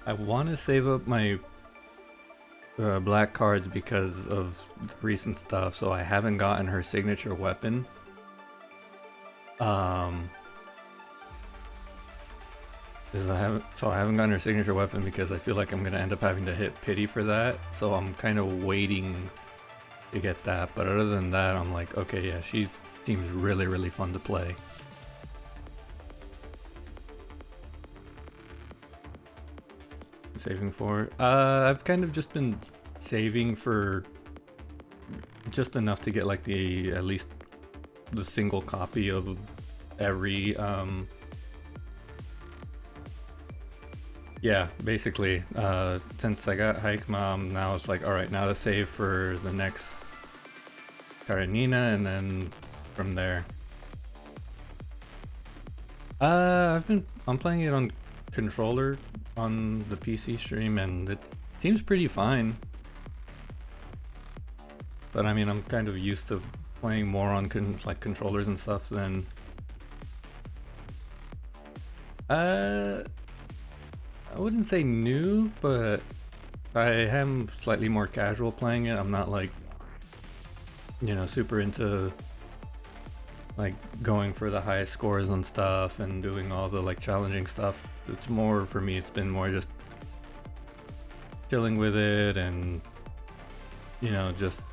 I want to save up my black cards because of the recent stuff, so I haven't gotten her signature weapon. I haven't gotten her signature weapon because I feel like I'm gonna end up having to hit pity for that. So I'm kind of waiting to get that. But other than that, I'm like, okay, yeah, she seems really, really fun to play. Saving for? I've kind of just been saving for just enough to get like at least the single copy of every yeah, basically, since I got Hike Mom, now it's like, alright, now to save for the next Karenina, and then from there. I'm playing it on controller on the PC stream, and it seems pretty fine. But I mean, I'm kind of used to playing more on controllers and stuff than I wouldn't say new, but I am slightly more casual playing it. I'm not like, you know, super into like going for the highest scores and stuff and doing all the like challenging stuff. It's more, for me, it's been more just chilling with it and, you know, just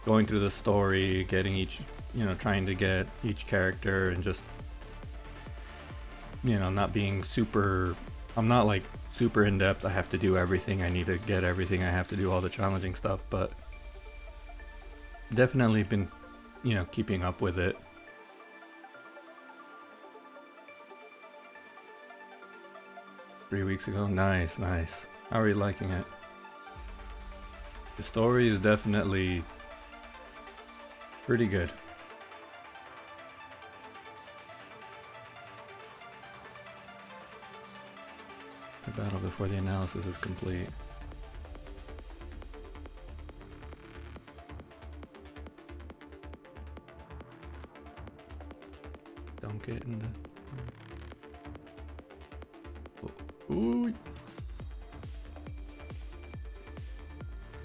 going through the story, getting each, you know, trying to get each character, and just, you know, not being super, I'm not like super in depth. I have to do everything. I need to get everything. I have to do all the challenging stuff, but definitely been, you know, keeping up with it. Three weeks ago. Nice, nice. How are you liking it? The story is definitely pretty good. The battle before the analysis is complete. Don't get in the... Ooh.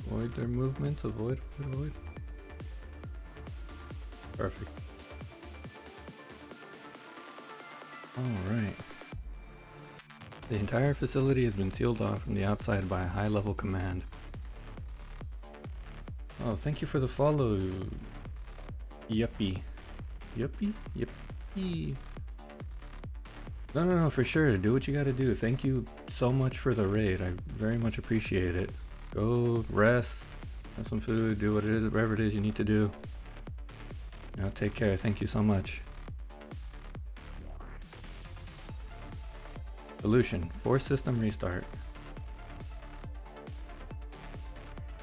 Avoid their movements. Avoid. Perfect. Alright. The entire facility has been sealed off from the outside by a high-level command. Oh, thank you for the follow. Yuppie. Yuppie? Yuppie. No, for sure. Do what you gotta do. Thank you so much for the raid. I very much appreciate it. Go rest, have some food, do what it is, whatever it is you need to do. Now take care. Thank you so much. Solution. Force system restart.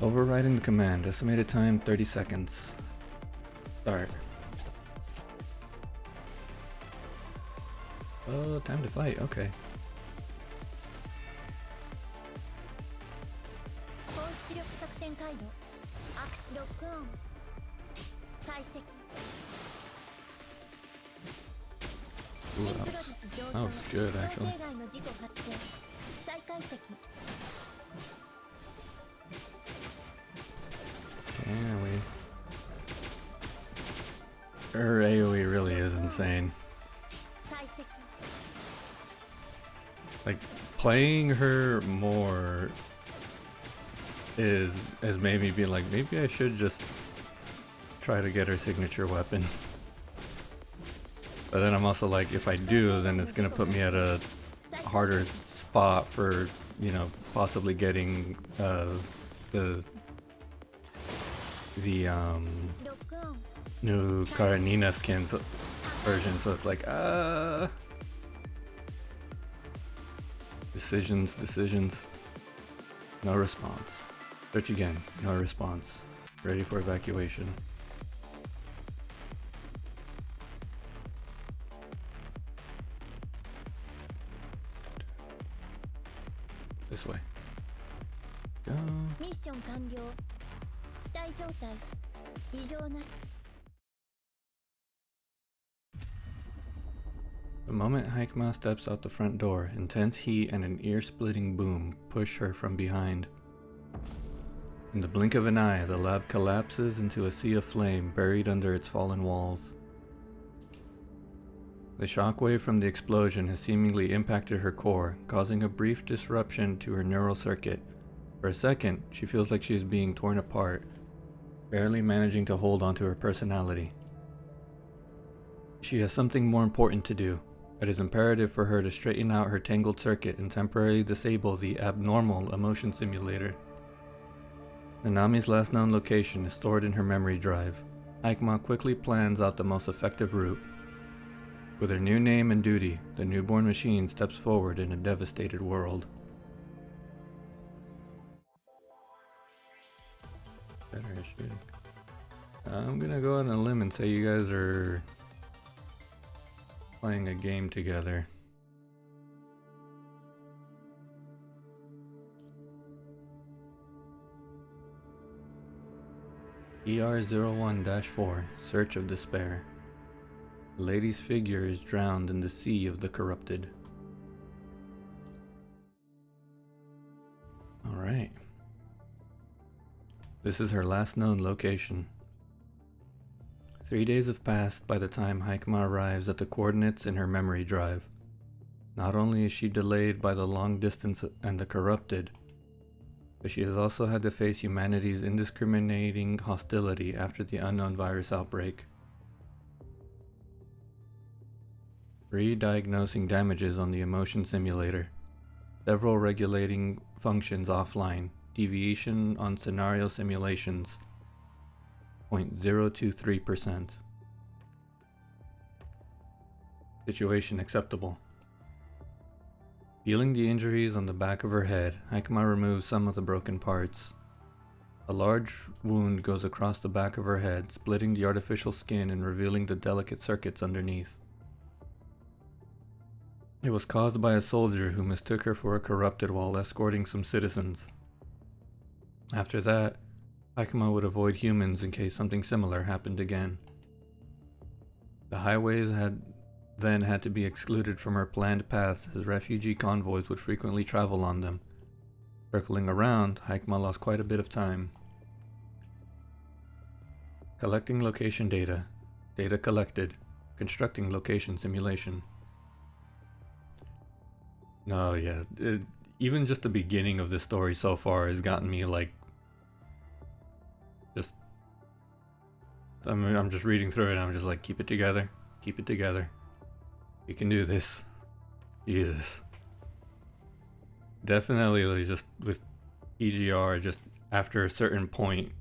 Overriding the command. Estimated time 30 seconds. Start. Oh, time to fight. Okay. Ooh, That was good, actually. 想定外の事故発生再解析 Can we? Her AoE really is insane. 解析 Like, playing her more has made me be like, maybe I should just try to get her signature weapon. But then I'm also like, if I do, then it's gonna put me at a harder spot for, you know, possibly getting the ロックオン new Karenina skin version. So it's like, decisions. No response. Search again. No response. Ready for evacuation. This way. Go. ミッション完了機体状態異常なし The moment Haikma steps out the front door, intense heat and an ear-splitting boom push her from behind. In the blink of an eye, the lab collapses into a sea of flame buried under its fallen walls. The shockwave from the explosion has seemingly impacted her core, causing a brief disruption to her neural circuit. For a second, she feels like she is being torn apart, barely managing to hold onto her personality. She has something more important to do. It is imperative for her to straighten out her tangled circuit and temporarily disable the abnormal emotion simulator. Nanami's last known location is stored in her memory drive. Aikma quickly plans out the most effective route. With her new name and duty, the newborn machine steps forward in a devastated world. Better shooting. I'm gonna go on a limb and say you guys are playing a game together. ER01-4, Search of Despair. The lady's figure is drowned in the sea of the corrupted. Alright. This is her last known location. 3 days have passed by the time Haikma arrives at the coordinates in her memory drive. Not only is she delayed by the long distance and the corrupted, but she has also had to face humanity's indiscriminating hostility after the unknown virus outbreak. Re-diagnosing damages on the emotion simulator. Several regulating functions offline. Deviation on scenario simulations. 0.023%. Situation acceptable. Feeling the injuries on the back of her head, Haikma removes some of the broken parts. A large wound goes across the back of her head, splitting the artificial skin and revealing the delicate circuits underneath. It was caused by a soldier who mistook her for a corrupted while escorting some citizens. After that, Haikma would avoid humans in case something similar happened again. The highways had to be excluded from her planned paths as refugee convoys would frequently travel on them. Circling around, Haikma lost quite a bit of time. Collecting location data. Data collected. Constructing location simulation. No, yeah. Even just the beginning of this story so far has gotten me like... I'm just reading through it and I'm just like, keep it together. Keep it together. You can do this. Jesus. Definitely like just with EGR, just after a certain point,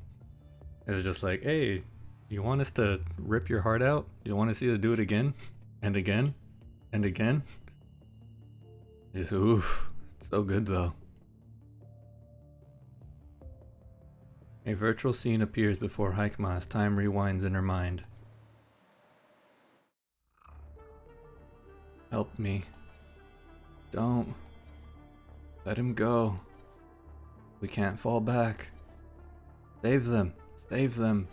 it's just like, hey, you want us to rip your heart out? You want to see us do it again? And again? And again? Just, oof. So good though. A virtual scene appears before Haikma as time rewinds in her mind. Help me. Don't. Let him go. We can't fall back. Save them. Save them.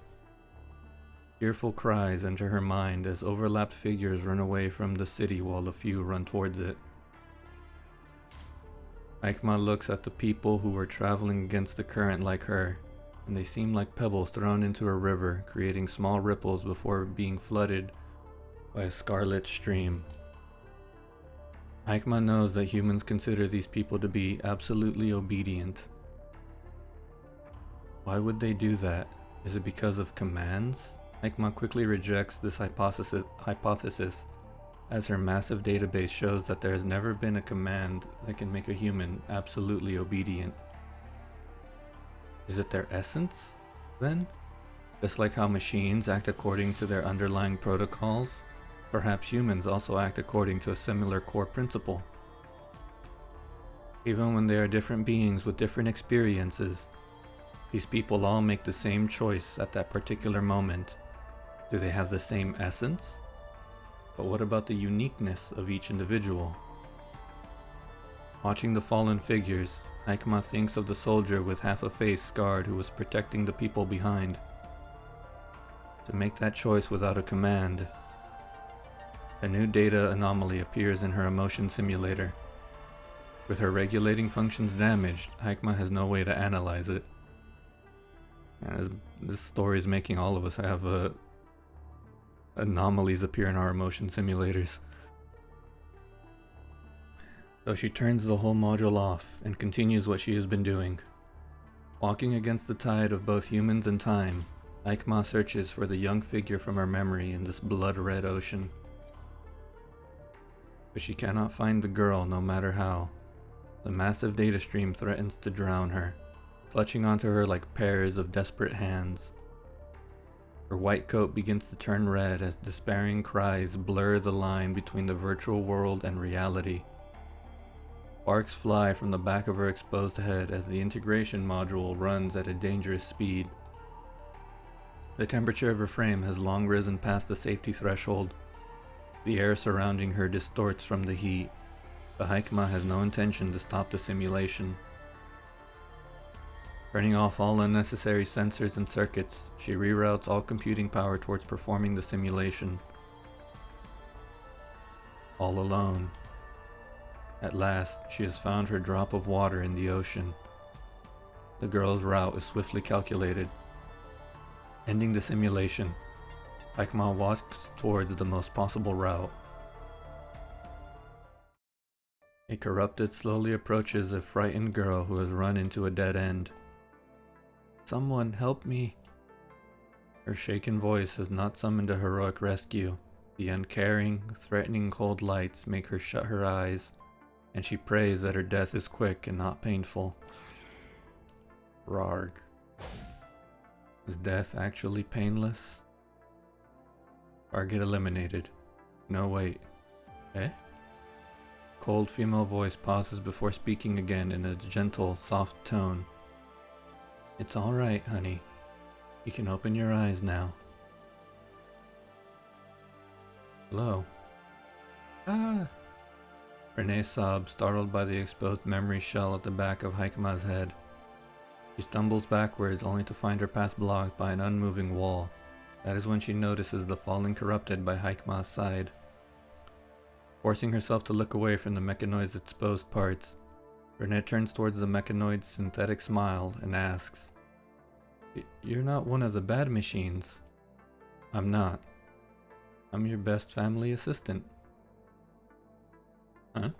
Fearful cries enter her mind as overlapped figures run away from the city while a few run towards it. Aikma looks at the people who are traveling against the current like her, and they seem like pebbles thrown into a river, creating small ripples before being flooded by a scarlet stream. Aikma knows that humans consider these people to be absolutely obedient. Why would they do that? Is it because of commands? Aikma quickly rejects this hypothesis as her massive database shows that there has never been a command that can make a human absolutely obedient. Is it their essence, then? Just like how machines act according to their underlying protocols, perhaps humans also act according to a similar core principle. Even when they are different beings with different experiences, these people all make the same choice at that particular moment. Do they have the same essence? But what about the uniqueness of each individual? Watching the fallen figures, Aikma thinks of the soldier with half a face scarred who was protecting the people behind. To make that choice without a command. A new data anomaly appears in her emotion simulator. With her regulating functions damaged, Aikma has no way to analyze it. And this story is making all of us have anomalies appear in our emotion simulators. So she turns the whole module off and continues what she has been doing. Walking against the tide of both humans and time, Aikma searches for the young figure from her memory in this blood-red ocean. But she cannot find the girl no matter how. The massive data stream threatens to drown her, clutching onto her like pairs of desperate hands. Her white coat begins to turn red as despairing cries blur the line between the virtual world and reality. Sparks fly from the back of her exposed head as the integration module runs at a dangerous speed. The temperature of her frame has long risen past the safety threshold. The air surrounding her distorts from the heat, but Aikma has no intention to stop the simulation. Turning off all unnecessary sensors and circuits, she reroutes all computing power towards performing the simulation. All alone. At last, she has found her drop of water in the ocean. The girl's route is swiftly calculated. Ending the simulation, Aikma walks towards the most possible route. A corrupted slowly approaches a frightened girl who has run into a dead end. Someone help me. Her shaken voice has not summoned a heroic rescue. The uncaring, threatening cold lights make her shut her eyes, and she prays that her death is quick and not painful. Rarg. Is death actually painless? Target eliminated. No, wait. Eh? Cold female voice pauses before speaking again in a gentle, soft tone. It's alright, honey. You can open your eyes now. Hello? Ah! Renee sobs, startled by the exposed memory shell at the back of Aikma's head. She stumbles backwards, only to find her path blocked by an unmoving wall. That is when she notices the falling corrupted by Aikma's side. Forcing herself to look away from the mechanoid's exposed parts, Renee turns towards the mechanoid's synthetic smile and asks, You're not one of the bad machines. I'm not. I'm your best family assistant. Huh?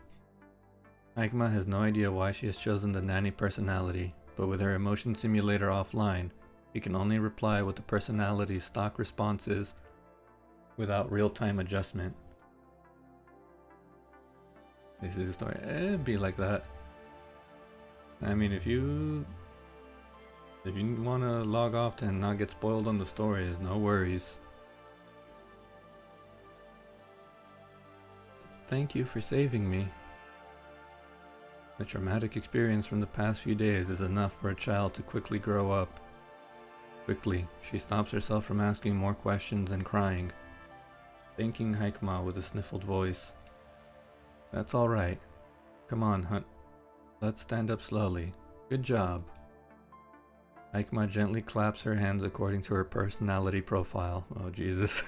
Aikma has no idea why she has chosen the nanny personality, but with her emotion simulator offline, she can only reply with the personality's stock responses without real-time adjustment. This is the story. It'd be like that. I mean, if you want to log off and not get spoiled on the stories, no worries. Thank you for saving me. The traumatic experience from the past few days is enough for a child to quickly grow up. Quickly, she stops herself from asking more questions and crying, thanking Aikma with a sniffled voice. That's alright. Come on, Hunt. Let's stand up slowly. Good job. Aikma gently claps her hands according to her personality profile. Oh, Jesus.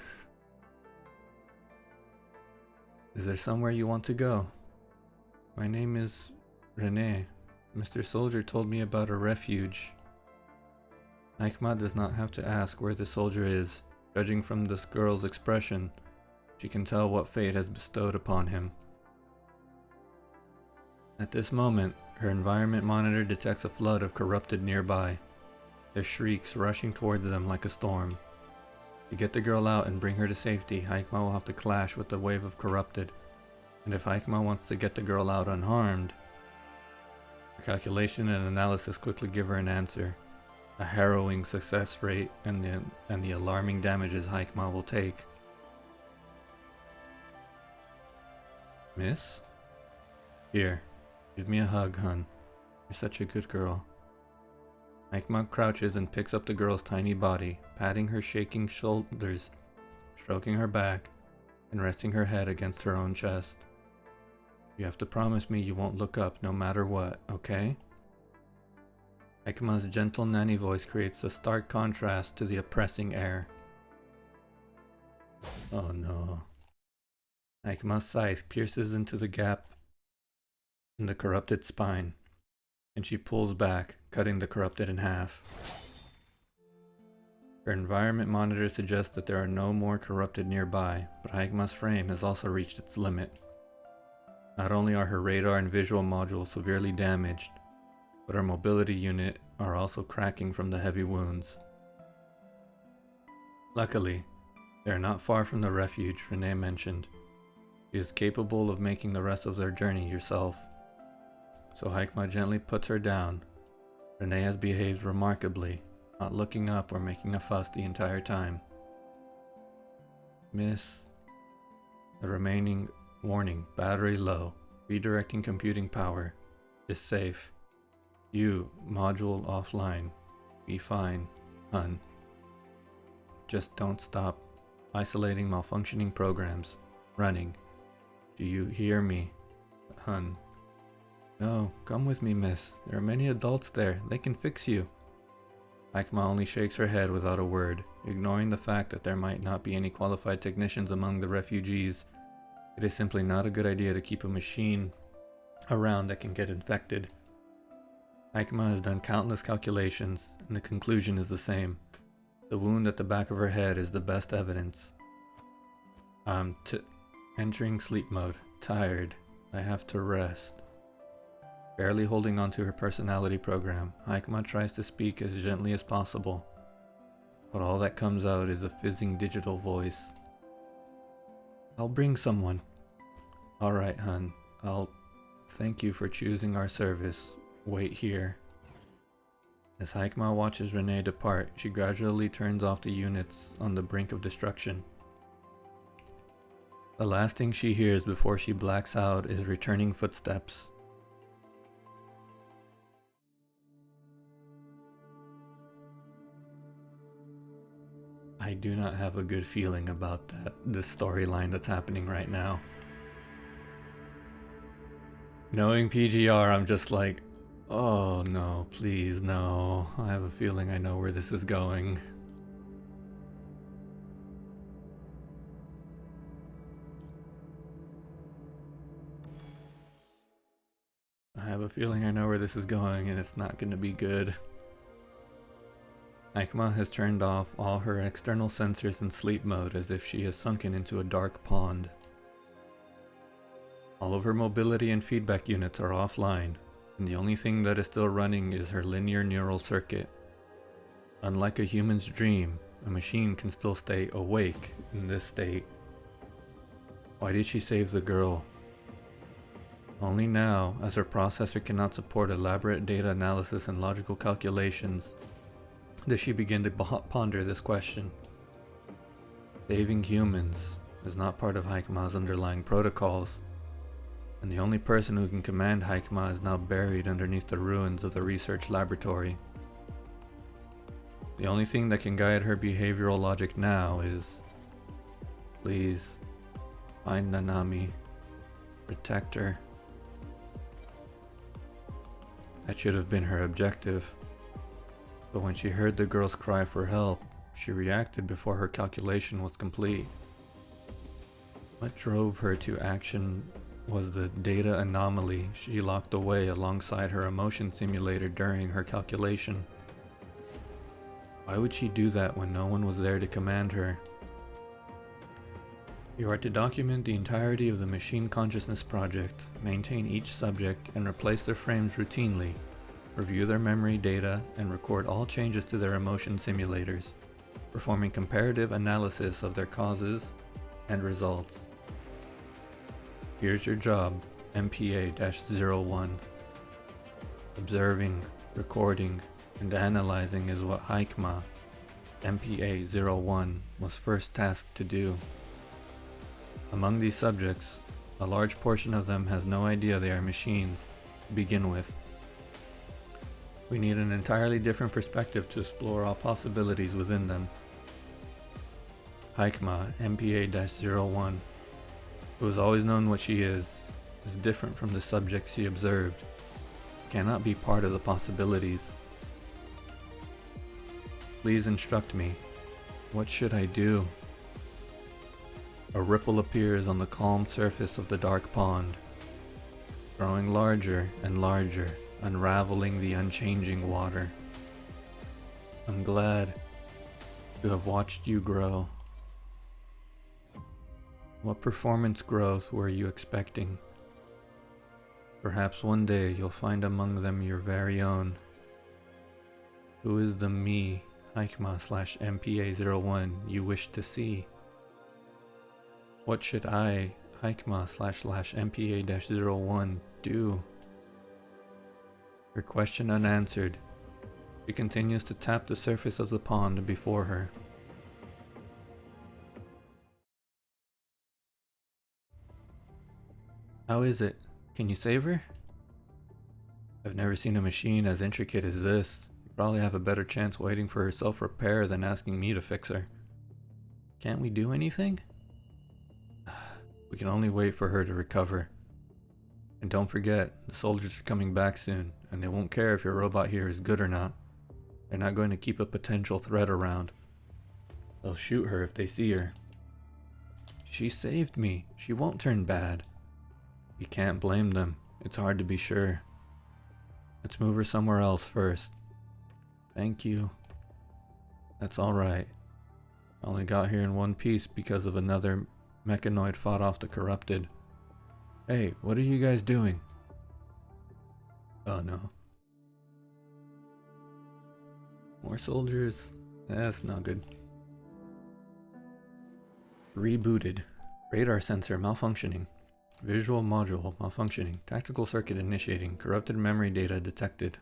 Is there somewhere you want to go? My name is Renee. Mr. Soldier told me about a refuge. Aikma does not have to ask where the soldier is. Judging from this girl's expression, she can tell what fate has bestowed upon him. At this moment, her environment monitor detects a flood of corrupted nearby, their shrieks rushing towards them like a storm. To get the girl out and bring her to safety, Aikma will have to clash with the wave of corrupted. And if Aikma wants to get the girl out unharmed, her calculation and analysis quickly give her an answer. A harrowing success rate and the alarming damages Aikma will take. Miss? Here, give me a hug, hun. You're such a good girl. Aikma crouches and picks up the girl's tiny body, patting her shaking shoulders, stroking her back, and resting her head against her own chest. You have to promise me you won't look up no matter what, okay? Aikma's gentle nanny voice creates a stark contrast to the oppressing air. Oh no. Aikma's scythe pierces into the gap in the corrupted spine, and she pulls back, cutting the corrupted in half. Her environment monitor suggests that there are no more corrupted nearby, but Aikma's frame has also reached its limit. Not only are her radar and visual modules severely damaged, but her mobility unit are also cracking from the heavy wounds. Luckily, they are not far from the refuge Renee mentioned. She is capable of making the rest of their journey yourself. So Aikma gently puts her down. Renee has behaved remarkably, not looking up or making a fuss the entire time. Miss, the remaining warning, battery low, redirecting computing power, is safe. You, module offline. Be fine, hun. Just don't stop isolating malfunctioning programs. Running. Do you hear me, hun? No, come with me, miss. There are many adults there. They can fix you. Aikma only shakes her head without a word, ignoring the fact that there might not be any qualified technicians among the refugees. It is simply not a good idea to keep a machine around that can get infected. Aikma has done countless calculations, and the conclusion is the same. The wound at the back of her head is the best evidence. I'm entering sleep mode. Tired. I have to rest. Barely holding onto her personality program, Aikma tries to speak as gently as possible, but all that comes out is a fizzing digital voice. I'll bring someone. Alright, hun. I'll thank you for choosing our service. Wait here. As Aikma watches Renee depart, she gradually turns off the units on the brink of destruction. The last thing she hears before she blacks out is returning footsteps. I do not have a good feeling about this storyline that's happening right now. Knowing PGR, I'm just like, oh no, please no. I have a feeling I know where this is going. I have a feeling I know where this is going and it's not going to be good. Aikma has turned off all her external sensors in sleep mode as if she has sunken into a dark pond. All of her mobility and feedback units are offline, and the only thing that is still running is her linear neural circuit. Unlike a human's dream, a machine can still stay awake in this state. Why did she save the girl? Only now, as her processor cannot support elaborate data analysis and logical calculations, does she begin to ponder this question. Saving humans is not part of Aikma's underlying protocols, and the only person who can command Aikma is now buried underneath the ruins of the research laboratory. The only thing that can guide her behavioral logic now is, please, find Nanami, protect her. That should have been her objective. But when she heard the girl's cry for help, she reacted before her calculation was complete. What drove her to action was the data anomaly she locked away alongside her emotion simulator during her calculation. Why would she do that when no one was there to command her? You are to document the entirety of the Machine Consciousness Project, maintain each subject and replace their frames routinely, review their memory data, and record all changes to their emotion simulators, performing comparative analysis of their causes and results. Here's your job, MPA-01. Observing, recording, and analyzing is what Haikma, MPA-01, was first tasked to do. Among these subjects, a large portion of them has no idea they are machines to begin with. We need an entirely different perspective to explore all possibilities within them. Haikma, MPA-01, who has always known what she is different from the subjects she observed, cannot be part of the possibilities. Please instruct me. What should I do? A ripple appears on the calm surface of the dark pond, growing larger and larger, unraveling the unchanging water. I'm glad to have watched you grow. What performance growth were you expecting? Perhaps one day you'll find among them your very own. Who is the me, Haikma/MPA-01, you wish to see? What should I, Haikma/MPA-01, do? Her question unanswered, she continues to tap the surface of the pond before her. How is it? Can you save her? I've never seen a machine as intricate as this. You probably have a better chance waiting for her self-repair than asking me to fix her. Can't we do anything? We can only wait for her to recover. And don't forget, the soldiers are coming back soon, and they won't care if your robot here is good or not. They're not going to keep a potential threat around. They'll shoot her if they see her. She saved me. She won't turn bad. You can't blame them. It's hard to be sure. Let's move her somewhere else first. Thank you. That's alright. I only got here in one piece because of another mechanoid fought off the corrupted. Hey, what are you guys doing? Oh no. More soldiers? That's not good. Rebooted. Radar sensor malfunctioning. Visual module malfunctioning. Tactical circuit initiating. Corrupted memory data detected.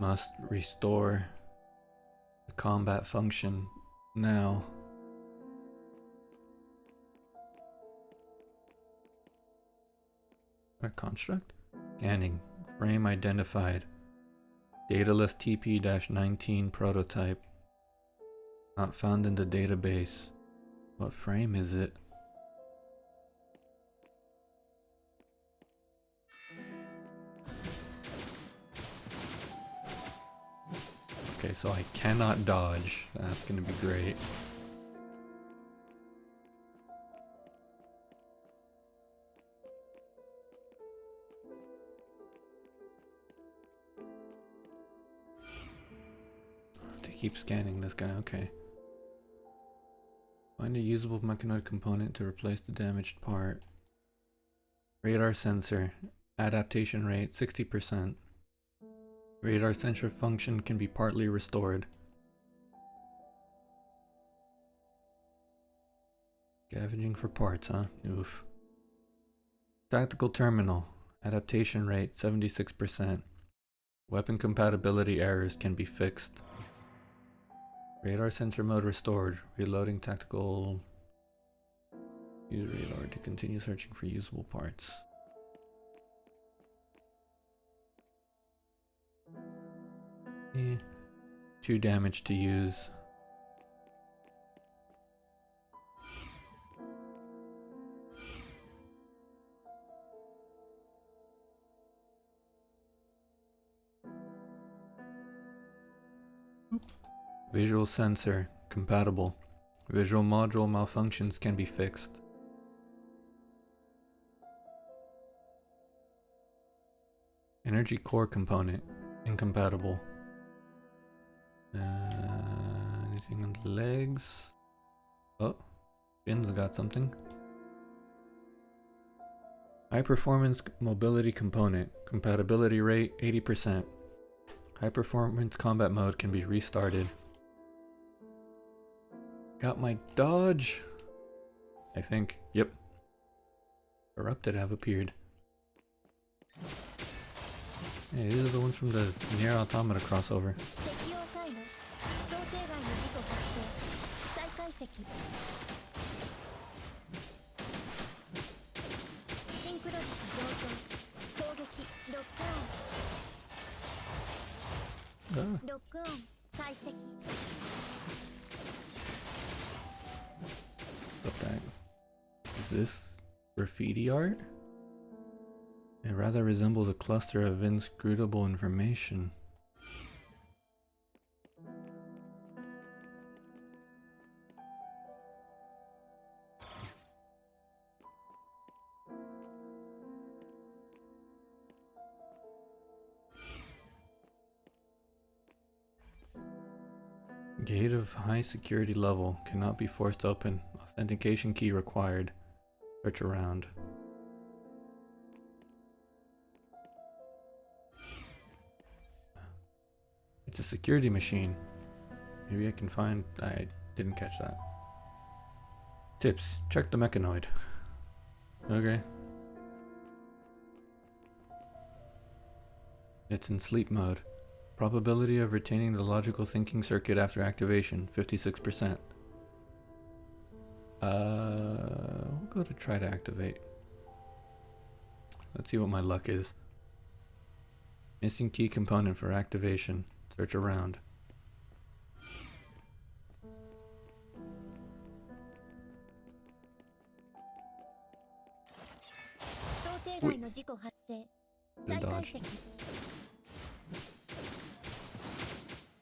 Must restore the combat function now. A construct? Scanning. Frame identified. Dataless TP-19 prototype. Not found in the database. What frame is it? Okay, so I cannot dodge. That's gonna be great. To keep scanning this guy, okay. Find a usable mechanoid component to replace the damaged part. Radar sensor. Adaptation rate 60%. Radar sensor function can be partly restored. Scavenging for parts, huh? Oof. Tactical terminal. Adaptation rate 76%. Weapon compatibility errors can be fixed. Radar sensor mode restored. Reloading tactical. Use radar to continue searching for usable parts. Too damaged to use. Visual sensor compatible. Visual module malfunctions can be fixed. Energy core component incompatible. Anything on the legs? Oh, Jin's got something. High performance mobility component compatibility rate 80%. High performance combat mode can be restarted. Got my dodge. I think. Yep. Corrupted have appeared. Hey, these are the ones from the Nier Automata crossover. What that? Is this graffiti art? It rather resembles a cluster of inscrutable information. Gate of high security level cannot be forced open. Authentication key required. Search around. It's a security machine. Maybe I can find... I didn't catch that. Tips. Check the mechanoid. Okay. It's in sleep mode. Probability of retaining the logical thinking circuit after activation, 56%. We'll go to try to activate. Let's see what my luck is. Missing key component for activation. Search around. Wait. Good dodge.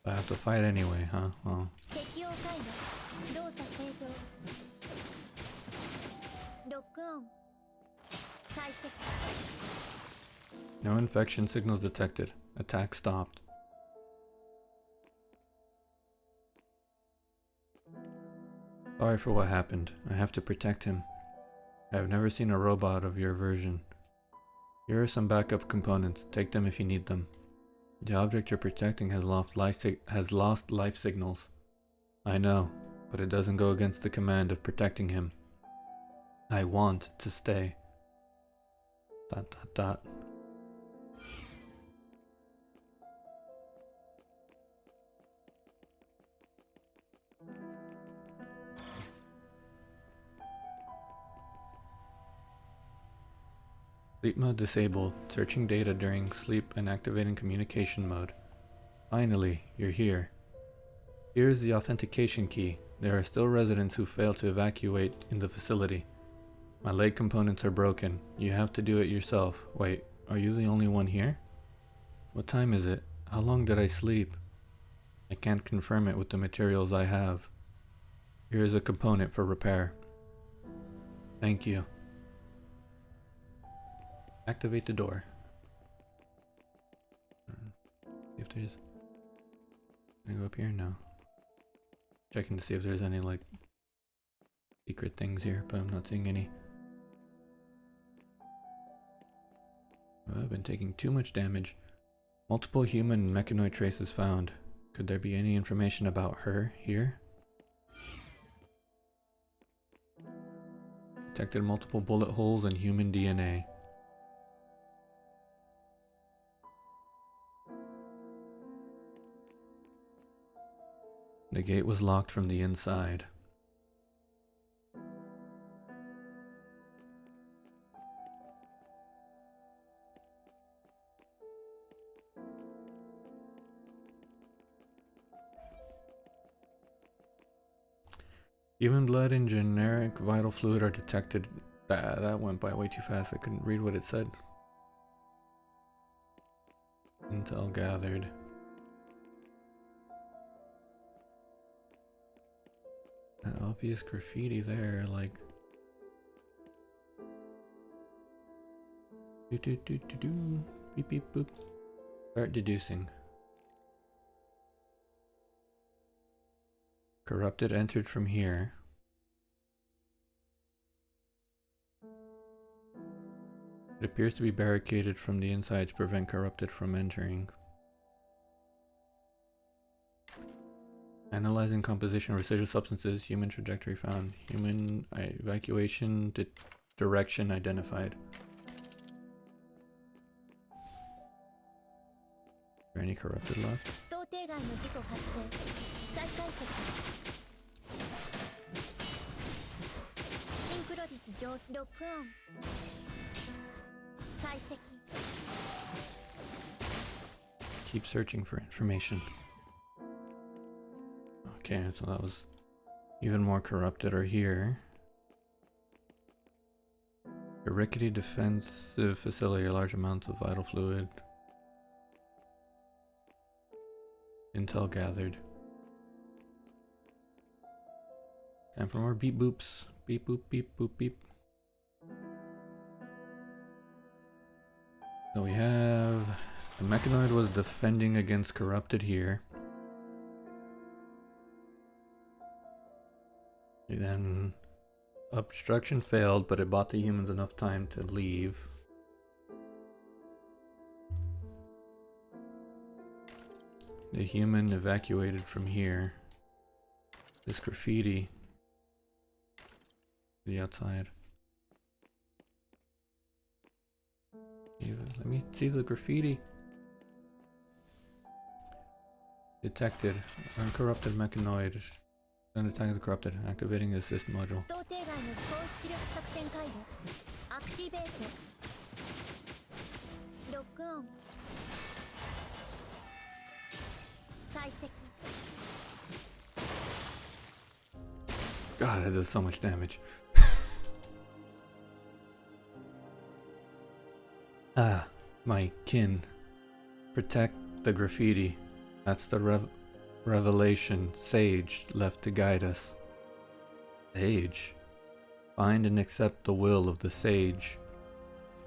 I have to fight anyway, huh? Well. No infection signals detected. Attack stopped. Sorry for what happened. I have to protect him. I have never seen a robot of your version. Here are some backup components. Take them if you need them. The object you're protecting has lost life signals. I know, but it doesn't go against the command of protecting him. I want to stay. ... Sleep mode disabled. Searching data during sleep and activating communication mode. Finally, you're here. Here's the authentication key. There are still residents who fail to evacuate in the facility. My leg components are broken. You have to do it yourself. Wait, are you the only one here? What time is it? How long did I sleep? I can't confirm it with the materials I have. Here is a component for repair. Thank you. Activate the door. See if there's... Can I go up here? No. Checking to see if there's any like secret things here, but I'm not seeing any. I've been taking too much damage. Multiple human and mechanoid traces found. Could there be any information about her here? Detected multiple bullet holes and human DNA. The gate was locked from the inside. Human blood and generic vital fluid are detected. That went by way too fast. I couldn't read what it said. Intel gathered. obvious graffiti there, like. Do do do do do. Beep beep boop. Start deducing. Corrupted entered from here. It appears to be barricaded from the inside to prevent corrupted from entering. Analyzing composition of residual substances, human trajectory found. Human evacuation direction identified. Is there any corrupted left? 想定外の事故発生。再解析。シンクロ率上ロックオン。解析。 Keep searching for information. Okay, so that was even more corrupted are here. A rickety defensive facility, large amounts of vital fluid. Intel gathered. Time for more beep boops. Beep boop beep boop beep. So we have the mechanoid was defending against corrupted here. Then obstruction failed, but it bought the humans enough time to leave. The human evacuated from here. This graffiti. The outside. Let me see the graffiti. Detected. Uncorrupted mechanoid. Send attack the corrupted. Activating the assist module. 想定外の高出力作戦回路。アクティベート。ロックオン。解析。 God, that does so much damage. Ah, my kin. Protect the graffiti. That's the revelation sage left to guide us. Sage? Find and accept the will of the sage.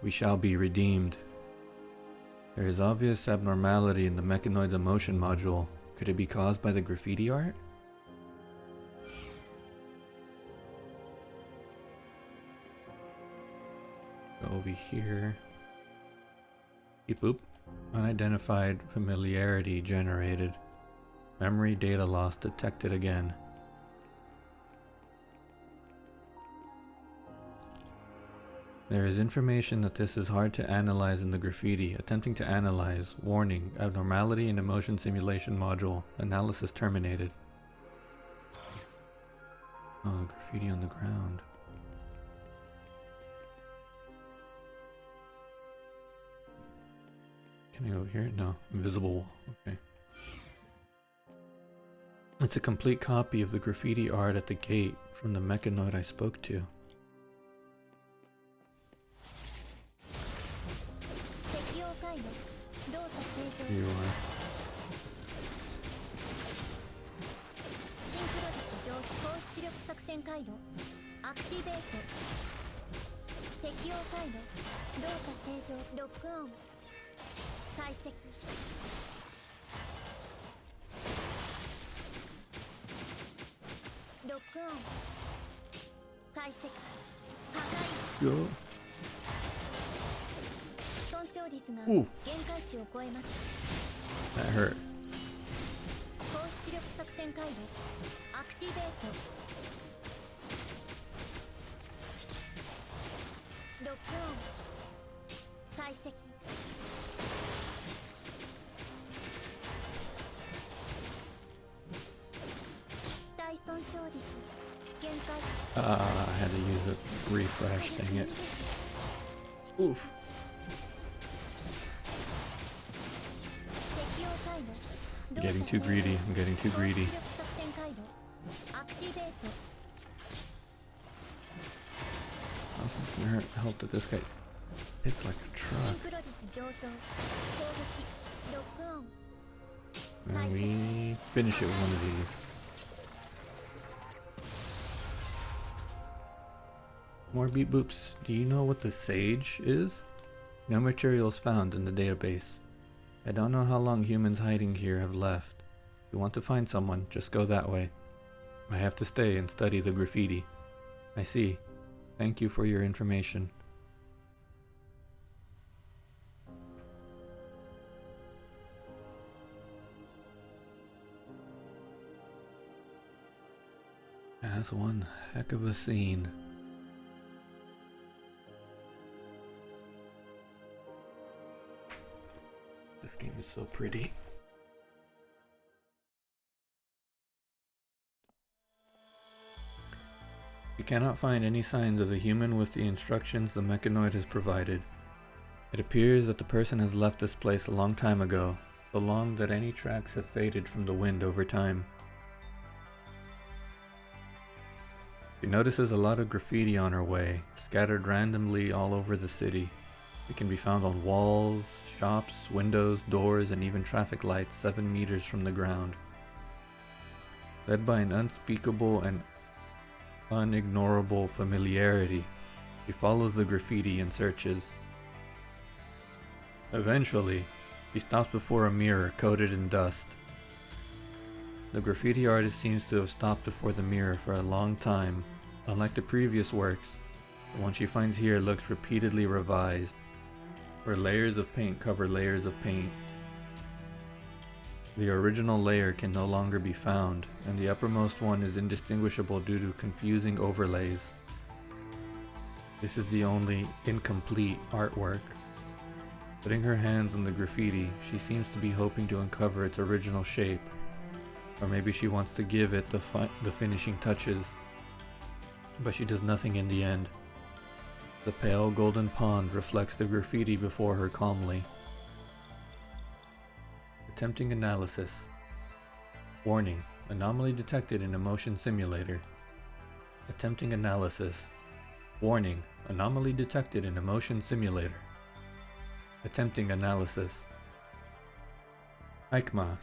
We shall be redeemed. There is obvious abnormality in the mechanoid's emotion module. Could it be caused by the graffiti art? Go over here. Beep boop. Unidentified familiarity generated. Memory data loss detected again. There is information that this is hard to analyze in the graffiti. Attempting to analyze. Warning. Abnormality in emotion simulation module. Analysis terminated. Oh, graffiti on the ground. Can I go over here? No. Invisible wall. Okay. It's a complete copy of the graffiti art at the gate from the mechanoid I spoke to. Here you are. Go. Ooh. That hurt. I had to use a refresh, dang it. Oof. I'm getting too greedy. I'm getting too greedy. I hope that this guy hits like a truck. And we finish it with one of these. More beep boops. Do you know what the sage is? No materials found in the database. I don't know how long humans hiding here have left. If you want to find someone, just go that way. I have to stay and study the graffiti. I see. Thank you for your information. That's one heck of a scene. This game is so pretty. You cannot find any signs of the human with the instructions the mechanoid has provided. It appears that the person has left this place a long time ago, so long that any tracks have faded from the wind over time. She notices a lot of graffiti on her way, scattered randomly all over the city. It can be found on walls, shops, windows, doors, and even traffic lights 7 meters from the ground. Led by an unspeakable and unignorable familiarity, she follows the graffiti and searches. Eventually, she stops before a mirror coated in dust. The graffiti artist seems to have stopped before the mirror for a long time. Unlike the previous works, the one she finds here looks repeatedly revised, where layers of paint cover layers of paint. The original layer can no longer be found, and the uppermost one is indistinguishable due to confusing overlays. This is the only incomplete artwork. Putting her hands on the graffiti, she seems to be hoping to uncover its original shape, or maybe she wants to give it the finishing touches, but she does nothing in the end. The pale golden pond reflects the graffiti before her calmly. Attempting analysis. Warning: anomaly detected in a motion simulator. Attempting analysis. Warning: anomaly detected in a motion simulator. Attempting analysis. Aikma,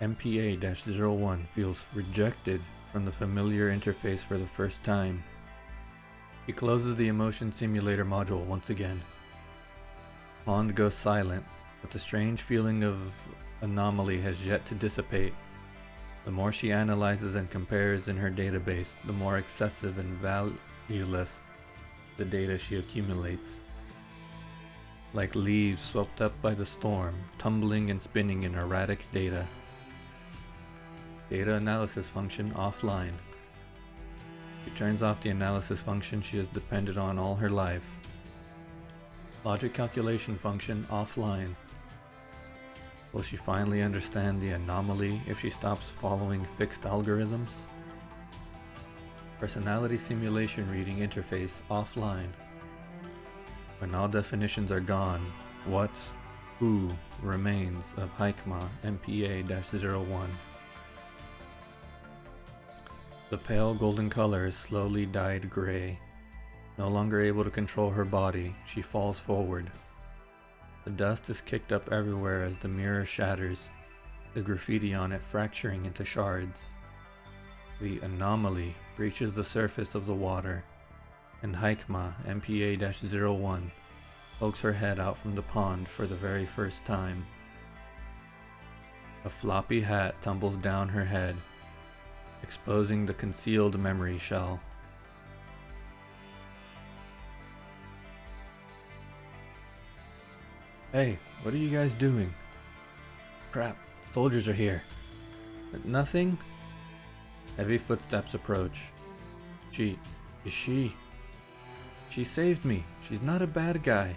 MPA-01 feels rejected from the familiar interface for the first time. He closes the emotion simulator module once again. Pond goes silent, but the strange feeling of anomaly has yet to dissipate. The more she analyzes and compares in her database, the more excessive and valueless the data she accumulates. Like leaves swept up by the storm, tumbling and spinning in erratic data. Data analysis function offline. She turns off the analysis function she has depended on all her life. Logic calculation function offline. Will she finally understand the anomaly if she stops following fixed algorithms? Personality simulation reading interface offline. When all definitions are gone, who remains of Haikma MPA-01? The pale golden color is slowly dyed gray. No longer able to control her body, she falls forward. The dust is kicked up everywhere as the mirror shatters, the graffiti on it fracturing into shards. The anomaly breaches the surface of the water, and Haikma MPA-01 pokes her head out from the pond for the very first time. A floppy hat tumbles down her head, exposing the concealed memory shell. Hey, what are you guys doing? Crap, soldiers are here. Nothing? Heavy footsteps approach. She saved me. She's not a bad guy.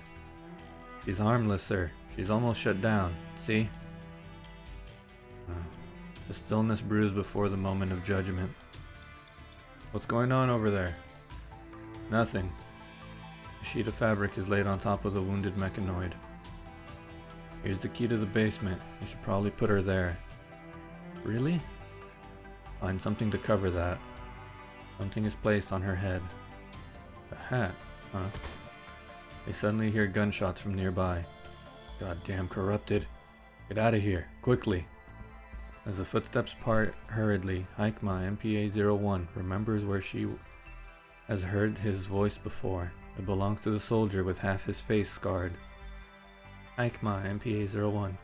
She's harmless, sir. She's almost shut down. See? The stillness brews before the moment of judgment. What's going on over there? Nothing. A sheet of fabric is laid on top of the wounded mechanoid. Here's the key to the basement. You should probably put her there. Really? Find something to cover that. Something is placed on her head. A hat, huh? They suddenly hear gunshots from nearby. Goddamn corrupted. Get out of here, quickly. As the footsteps part hurriedly, Haikma MPA-01 remembers where she has heard his voice before. It belongs to the soldier with half his face scarred. Aikma, MPA-01,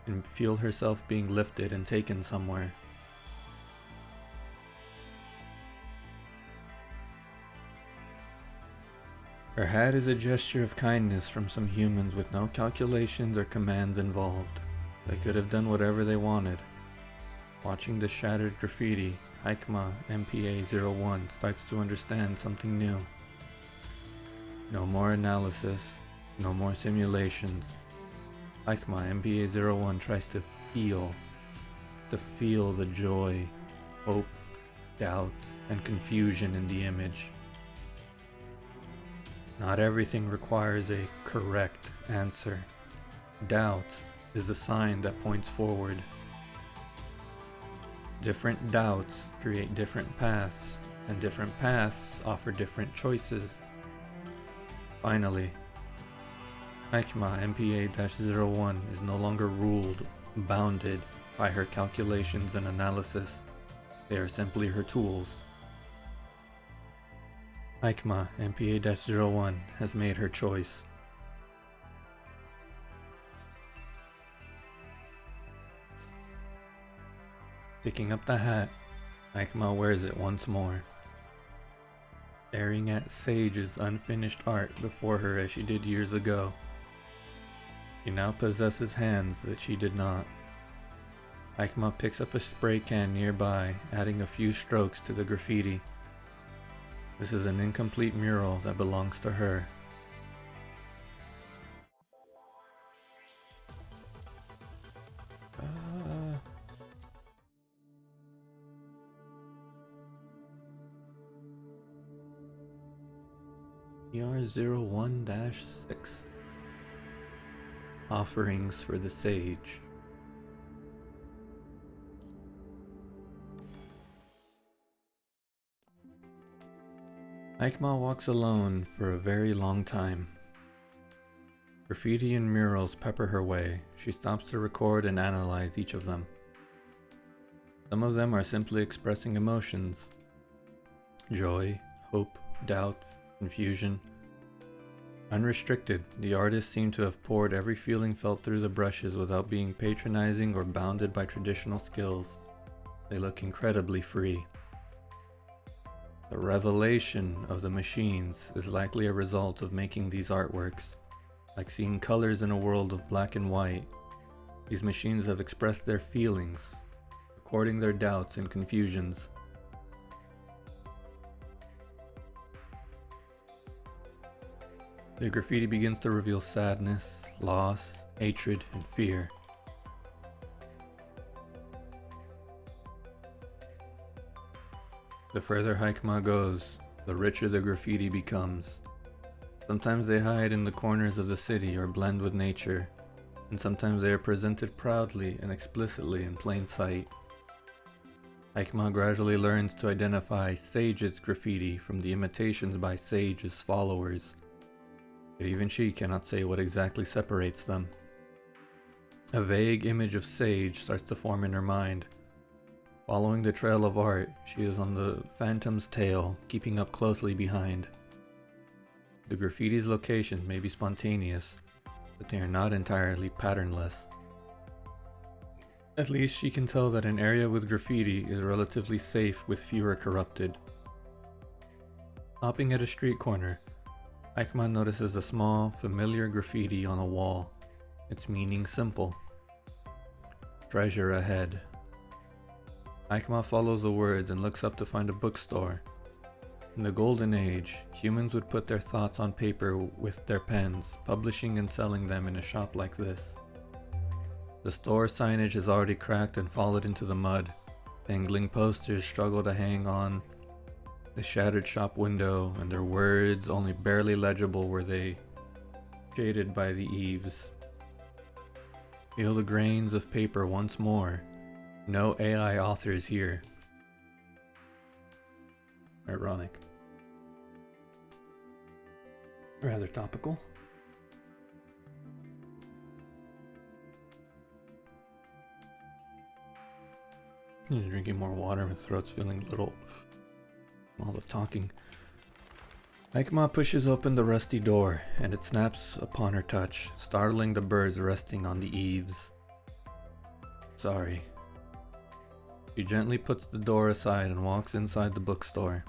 can feel herself being lifted and taken somewhere. Her hat is a gesture of kindness from some humans with no calculations or commands involved. They could have done whatever they wanted. Watching the shattered graffiti, Aikma MPA-01 starts to understand something new. No more analysis, no more simulations. Aikma MPA-01 tries to feel the joy, hope, doubt, and confusion in the image. Not everything requires a correct answer. Doubt is the sign that points forward. Different doubts create different paths, and different paths offer different choices. Finally, Aikma MPA-01 is no longer ruled, bounded by her calculations and analysis. They are simply her tools. Aikma MPA-01 has made her choice. Picking up the hat, Aikma wears it once more, staring at Sage's unfinished art before her as she did years ago. She now possesses hands that she did not. Aikma picks up a spray can nearby, adding a few strokes to the graffiti. This is an incomplete mural that belongs to her. ER01-6. Offerings for the Sage. Aikma walks alone for a very long time. Graffiti and murals pepper her way. She stops to record and analyze each of them. Some of them are simply expressing emotions. Joy, hope, doubt, confusion. Unrestricted, the artist seemed to have poured every feeling felt through the brushes without being patronizing or bounded by traditional skills. They look incredibly free. The revelation of the machines is likely a result of making these artworks. Like seeing colors in a world of black and white, these machines have expressed their feelings, recording their doubts and confusions. The graffiti begins to reveal sadness, loss, hatred, and fear. The further Aikma goes, the richer the graffiti becomes. Sometimes they hide in the corners of the city or blend with nature, and sometimes they are presented proudly and explicitly in plain sight. Aikma gradually learns to identify Sage's graffiti from the imitations by Sage's followers, but even she cannot say what exactly separates them. A vague image of Sage starts to form in her mind. Following the trail of art, she is on the phantom's tail, keeping up closely behind. The graffiti's location may be spontaneous, but they are not entirely patternless. At least she can tell that an area with graffiti is relatively safe with fewer corrupted. Stopping at a street corner, Aikma notices a small, familiar graffiti on a wall. Its meaning simple. Treasure ahead. Aikma follows the words and looks up to find a bookstore. In the Golden Age, humans would put their thoughts on paper with their pens, publishing and selling them in a shop like this. The store signage has already cracked and fallen into the mud. Dangling posters struggle to hang on the shattered shop window, and their words, only barely legible were they, shaded by the eaves. Feel the grains of paper once more. No AI authors here. Ironic. Rather topical. Just drinking more water, my throat's feeling a little all the talking. Aikma pushes open the rusty door, and it snaps upon her touch, startling the birds resting on the eaves. Sorry. She gently puts the door aside and walks inside the bookstore.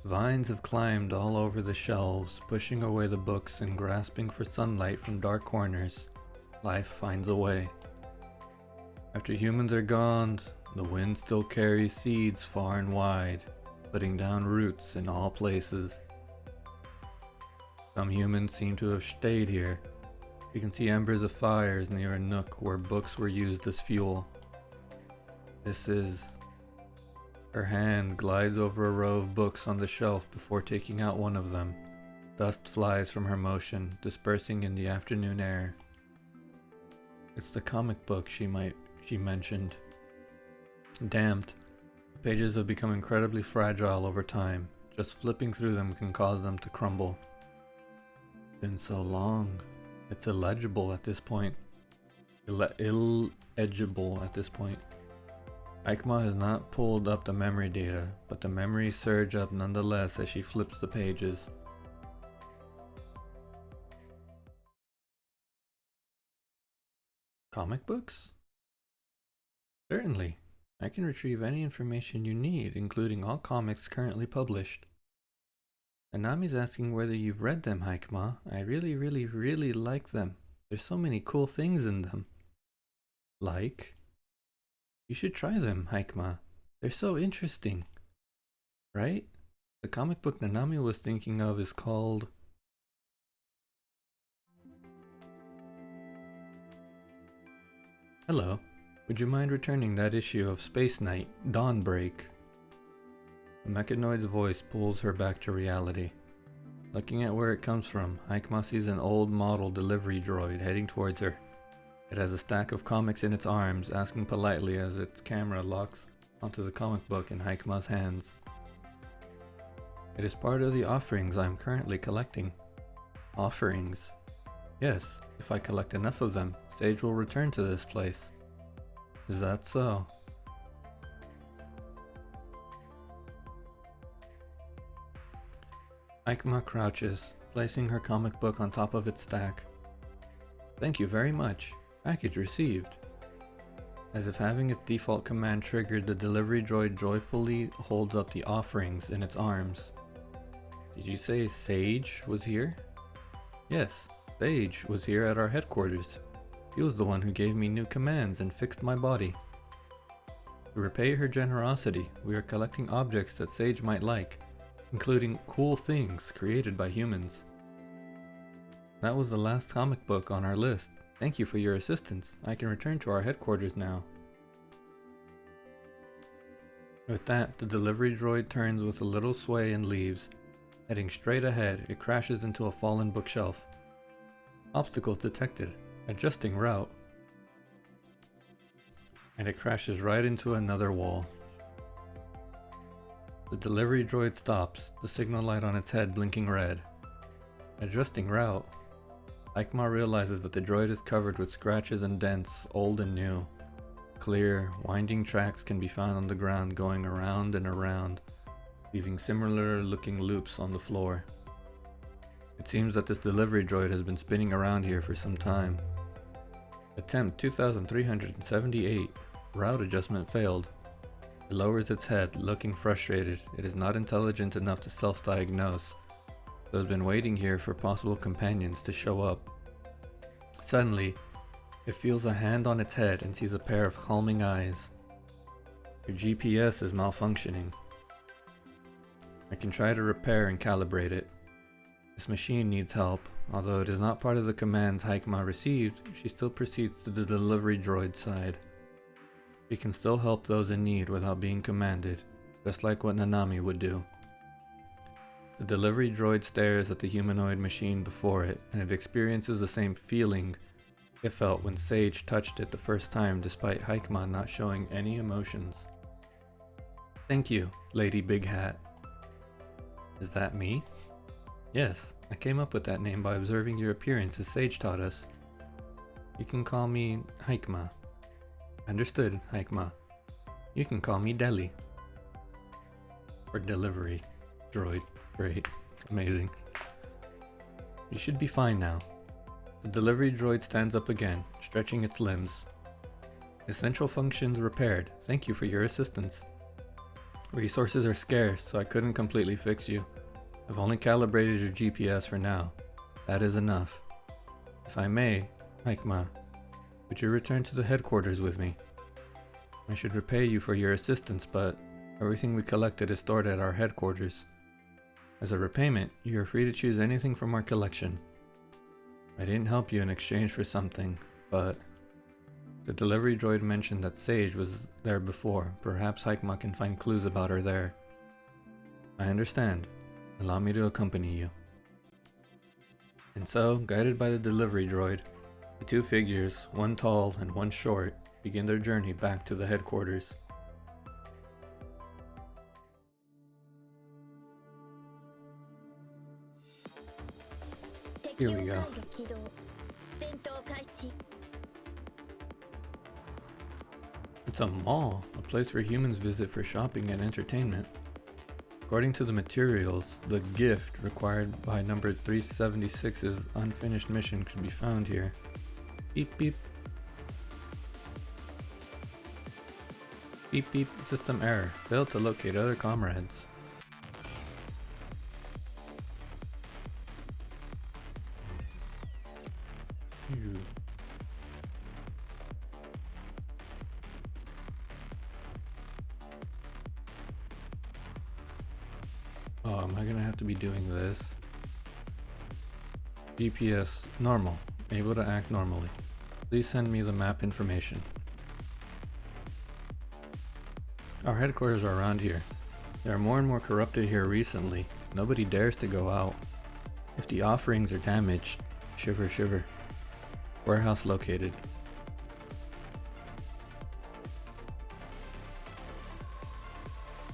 Vines have climbed all over the shelves, pushing away the books and grasping for sunlight from dark corners. Life finds a way. After humans are gone, the wind still carries seeds far and wide, putting down roots in all places. Some humans seem to have stayed here. You can see embers of fires near a nook where books were used as fuel. This is... Her hand glides over a row of books on the shelf before taking out one of them. Dust flies from her motion, dispersing in the afternoon air. It's the comic book she mentioned. Damped, the pages have become incredibly fragile over time. Just flipping through them can cause them to crumble. Been so long. It's illegible at this point. Illegible at this point. Aikma has not pulled up the memory data, but the memories surge up nonetheless as she flips the pages. Comic books? Certainly. I can retrieve any information you need, including all comics currently published. Anami's asking whether you've read them, Aikma. I really like them. There's so many cool things in them. Like? You should try them, Aikma. They're so interesting. Right? The comic book Nanami was thinking of is called... Hello. Would you mind returning that issue of Space Knight, Dawnbreak? The mechanoid's voice pulls her back to reality. Looking at where it comes from, Aikma sees an old model delivery droid heading towards her. It has a stack of comics in its arms, asking politely as its camera locks onto the comic book in Aikma's hands. It is part of the offerings I am currently collecting. Offerings? Yes, if I collect enough of them, Sage will return to this place. Is that so? Aikma crouches, placing her comic book on top of its stack. Thank you very much. Package received. As if having its default command triggered, the delivery droid joyfully holds up the offerings in its arms. Did you say Sage was here? Yes, Sage was here at our headquarters. He was the one who gave me new commands and fixed my body. To repay her generosity, we are collecting objects that Sage might like, including cool things created by humans. That was the last comic book on our list. Thank you for your assistance. I can return to our headquarters now. With that, the delivery droid turns with a little sway and leaves. Heading straight ahead, it crashes into a fallen bookshelf. Obstacles detected. Adjusting route. And it crashes right into another wall. The delivery droid stops, the signal light on its head blinking red. Adjusting route. Aikma realizes that the droid is covered with scratches and dents, old and new. Clear, winding tracks can be found on the ground going around and around, leaving similar looking loops on the floor. It seems that this delivery droid has been spinning around here for some time. Attempt 2378. Route adjustment failed. It lowers its head, looking frustrated. It is not intelligent enough to self-diagnose, so has been waiting here for possible companions to show up. Suddenly, it feels a hand on its head and sees a pair of calming eyes. Your GPS is malfunctioning. I can try to repair and calibrate it. This machine needs help. Although it is not part of the commands Aikma received, she still proceeds to the delivery droid side. She can still help those in need without being commanded, just like what Nanami would do. The delivery droid stares at the humanoid machine before it, and it experiences the same feeling it felt when Sage touched it the first time, despite Aikma not showing any emotions. Thank you, Lady Big Hat. Is that me? Yes, I came up with that name by observing your appearance as Sage taught us. You can call me Aikma. Understood, Aikma. You can call me Deli. Or delivery droid. Great. Amazing. You should be fine now. The delivery droid stands up again, stretching its limbs. Essential functions repaired. Thank you for your assistance. Resources are scarce, so I couldn't completely fix you. I've only calibrated your GPS for now. That is enough. If I may, Aikma, would you return to the headquarters with me? I should repay you for your assistance, but everything we collected is stored at our headquarters. As a repayment, you are free to choose anything from our collection. I didn't help you in exchange for something, but the delivery droid mentioned that Sage was there before. Perhaps Aikma can find clues about her there. I understand. Allow me to accompany you. And so, guided by the delivery droid, the two figures, one tall and one short, begin their journey back to the headquarters. Here we go. It's a mall, a place where humans visit for shopping and entertainment. According to the materials, the gift required by number 376's unfinished mission could be found here. Beep beep. Beep beep, system error. Failed to locate other comrades. Ew. Oh, am I gonna have to be doing this? GPS normal. Able to act normally. Please send me the map information. Our headquarters are around here. They are more and more corrupted here recently. Nobody dares to go out. If the offerings are damaged, shiver shiver. Warehouse located.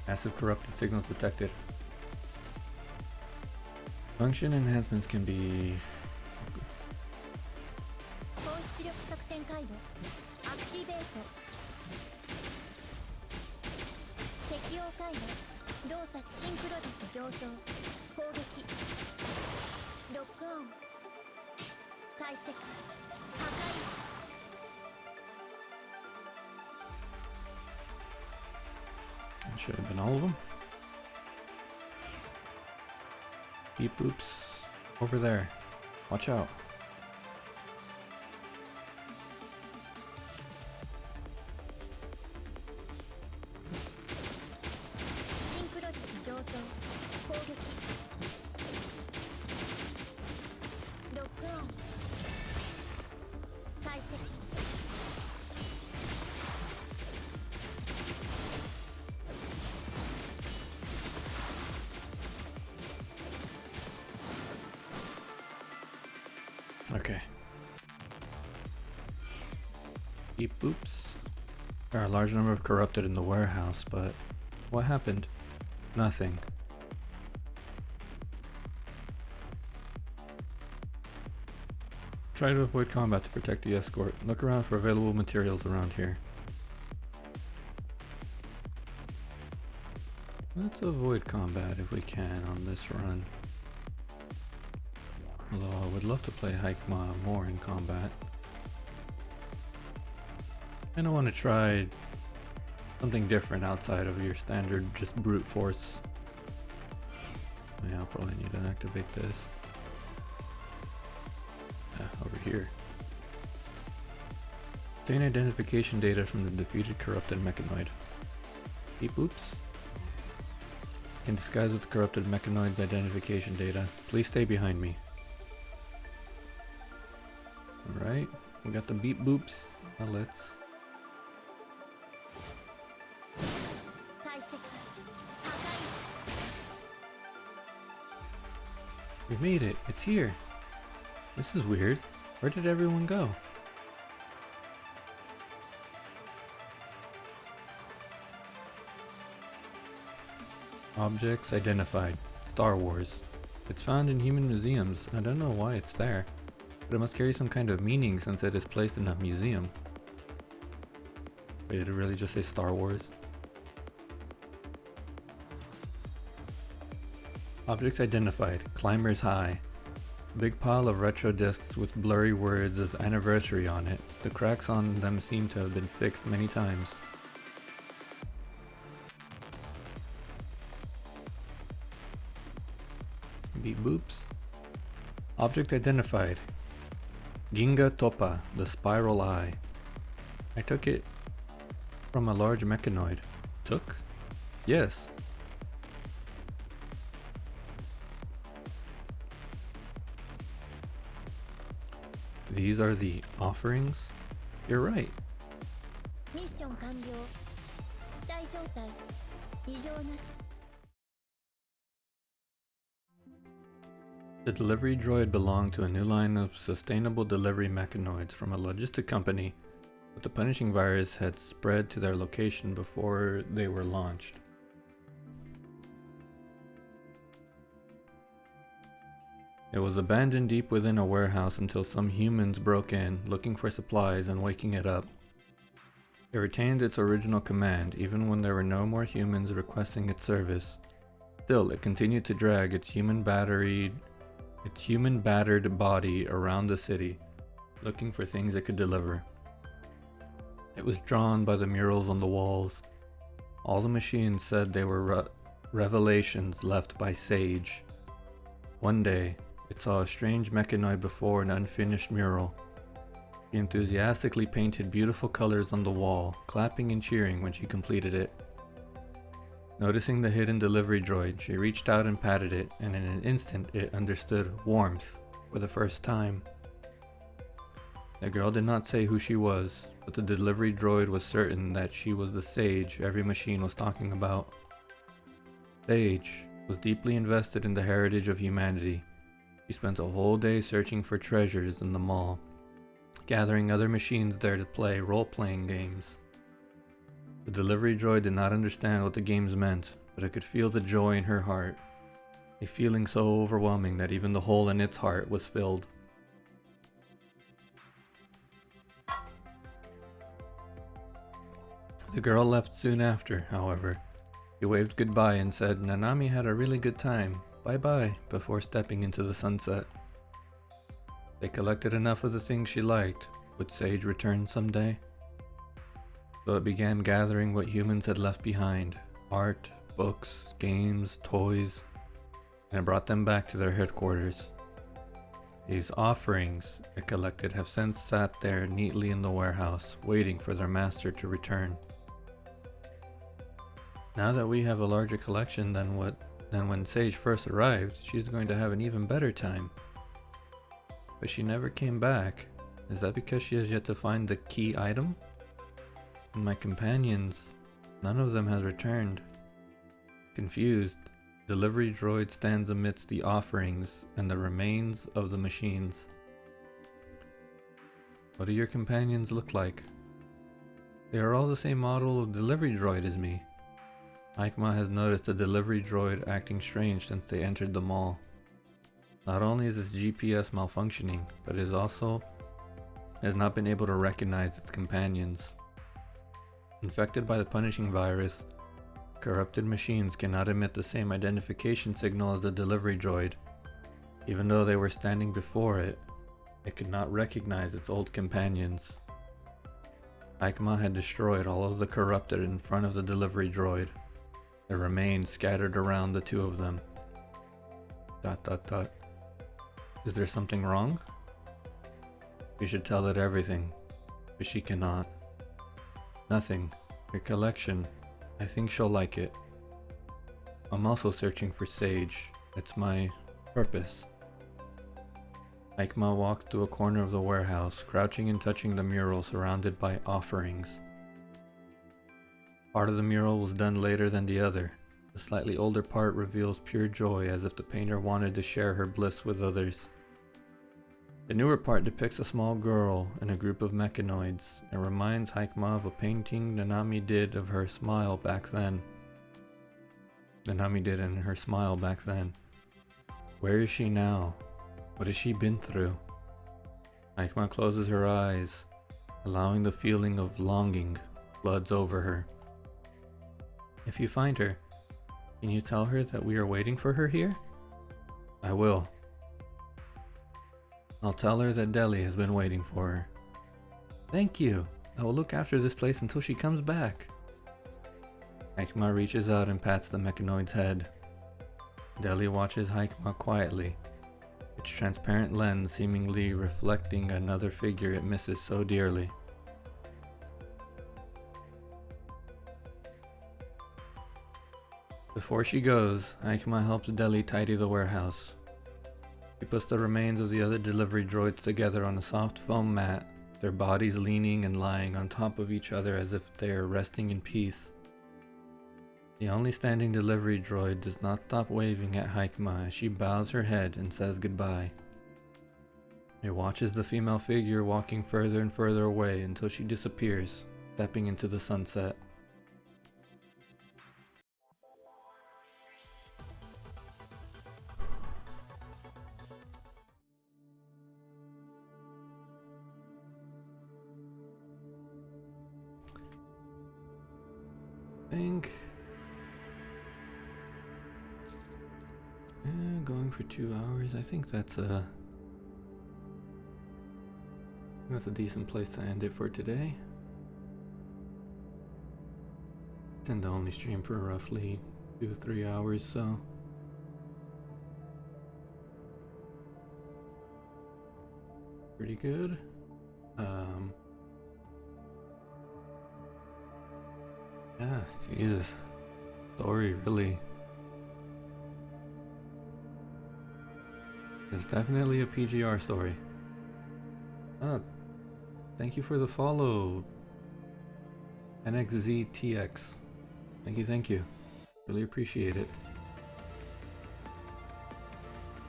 Massive corrupted signals detected. Function enhancements can be... It should have been all of them. Beep boops. Over there. Watch out. Okay. Beep boops. There are a large number of corrupted in the warehouse, but what happened? Nothing. Try to avoid combat to protect the escort. Look around for available materials around here. Let's avoid combat if we can on this run. Although I would love to play Aikma more in combat. And I want to try something different outside of your standard just brute force. Yeah, I'll probably need to activate this. Over here. Obtain identification data from the defeated corrupted mechanoid. Beep oops. Can disguise with the corrupted mechanoid's identification data. Please stay behind me. Alright, we got the beep boops. Now let's... We made it! It's here! This is weird. Where did everyone go? Objects identified. Star Wars. It's found in human museums. I don't know why it's there. But it must carry some kind of meaning since it is placed in a museum. Wait, did it really just say Star Wars? Objects identified. Climbers high. Big pile of retro discs with blurry words of anniversary on it. The cracks on them seem to have been fixed many times. Beep boops. Object identified. Ginga Topa, the spiral eye. I took it from a large mechanoid. Took? Yes. These are the offerings? You're right. ミッション完了。機体状態異常なし。 The delivery droid belonged to a new line of sustainable delivery mechanoids from a logistic company, but the punishing virus had spread to their location before they were launched. It was abandoned deep within a warehouse until some humans broke in, looking for supplies and waking it up. It retained its original command, even when there were no more humans requesting its service. Still, it continued to drag its human battered body around the city, looking for things it could deliver. It was drawn by the murals on the walls. All the machines said they were revelations left by Sage. One day, it saw a strange mechanoid before an unfinished mural. She enthusiastically painted beautiful colors on the wall, clapping and cheering when she completed it. Noticing the hidden delivery droid, she reached out and patted it, and in an instant it understood warmth for the first time. The girl did not say who she was, but the delivery droid was certain that she was the Sage every machine was talking about. Sage was deeply invested in the heritage of humanity. She spent a whole day searching for treasures in the mall, gathering other machines there to play role-playing games. The delivery droid did not understand what the games meant, but it could feel the joy in her heart, a feeling so overwhelming that even the hole in its heart was filled. The girl left soon after, however. She waved goodbye and said Nanami had a really good time. Bye-bye, before stepping into the sunset. They collected enough of the things she liked. Would Sage return someday? So it began gathering what humans had left behind. Art, books, games, toys, and it brought them back to their headquarters. These offerings it collected have since sat there neatly in the warehouse, waiting for their master to return. Now that we have a larger collection than when Sage first arrived, she's going to have an even better time. But she never came back. Is that because she has yet to find the key item? And my companions, none of them has returned. Confused, delivery droid stands amidst the offerings and the remains of the machines. What do your companions look like? They are all the same model of delivery droid as me. Aikma has noticed the delivery droid acting strange since they entered the mall. Not only is its GPS malfunctioning, but it has not been able to recognize its companions. Infected by the punishing virus, corrupted machines cannot emit the same identification signal as the delivery droid. Even though they were standing before it, it could not recognize its old companions. Aikma had destroyed all of the corrupted in front of the delivery droid. Their remains scattered around the two of them. ... Is there something wrong? You should tell it everything, but she cannot. Nothing. Your collection. I think she'll like it. I'm also searching for Sage. It's my purpose. Aikma walks to a corner of the warehouse, crouching and touching the mural surrounded by offerings. Part of the mural was done later than the other. The slightly older part reveals pure joy, as if the painter wanted to share her bliss with others. The newer part depicts a small girl and a group of mechanoids, and reminds Haikma of a painting Nanami did in her smile back then. Where is she now? What has she been through? Haikma closes her eyes, allowing the feeling of longing floods over her. If you find her, can you tell her that we are waiting for her here? I will. I'll tell her that Deli has been waiting for her. Thank you. I will look after this place until she comes back. Hikema reaches out and pats the mechanoid's head. Deli watches Hikema quietly, its transparent lens seemingly reflecting another figure it misses so dearly. Before she goes, Hikema helps Deli tidy the warehouse. She puts the remains of the other delivery droids together on a soft foam mat, their bodies leaning and lying on top of each other as if they are resting in peace. The only standing delivery droid does not stop waving at Hikema as she bows her head and says goodbye. It watches the female figure walking further and further away until she disappears, stepping into the sunset. I think going for 2 hours, I think that's a decent place to end it for today. I tend to only stream for roughly 2 to 3 hours, so pretty good. Yeah, Jesus. Story really. It's definitely a PGR story. Thank you for the follow, NXZTX. Thank you. Really appreciate it.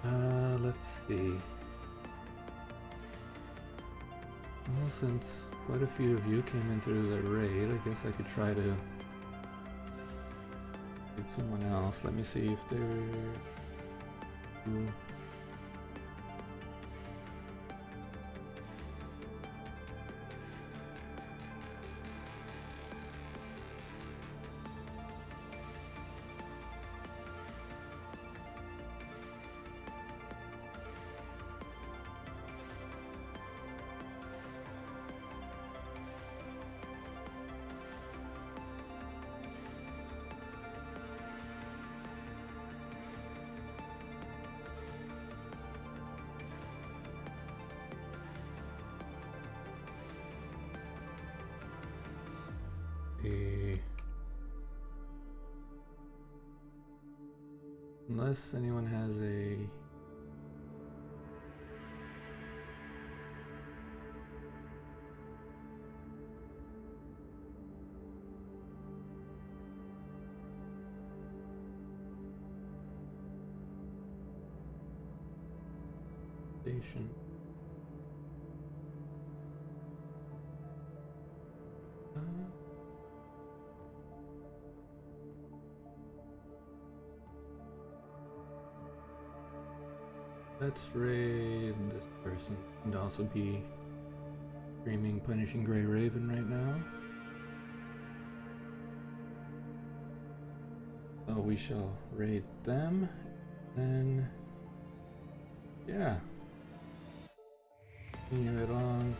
Let's see. Well, since quite a few of you came in through the raid, I guess I could try to get someone else. Let me see if they're... Unless anyone has a... station. Let's raid this person and also be streaming Punishing Grey Raven right now. So we shall raid them, then yeah, continue it on,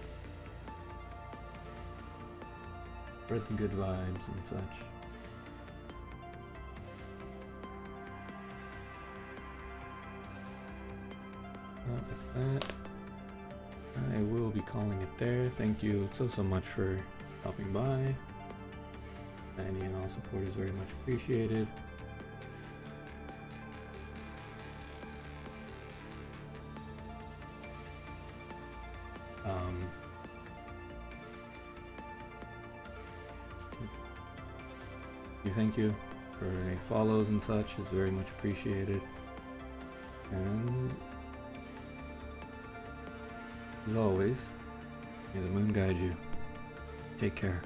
spread the good vibes and such. With that, I will be calling it there. Thank you so much for stopping by. Any and all support is very much appreciated. Thank you for any follows and such is very much appreciated. And as always, may the moon guide you. Take care.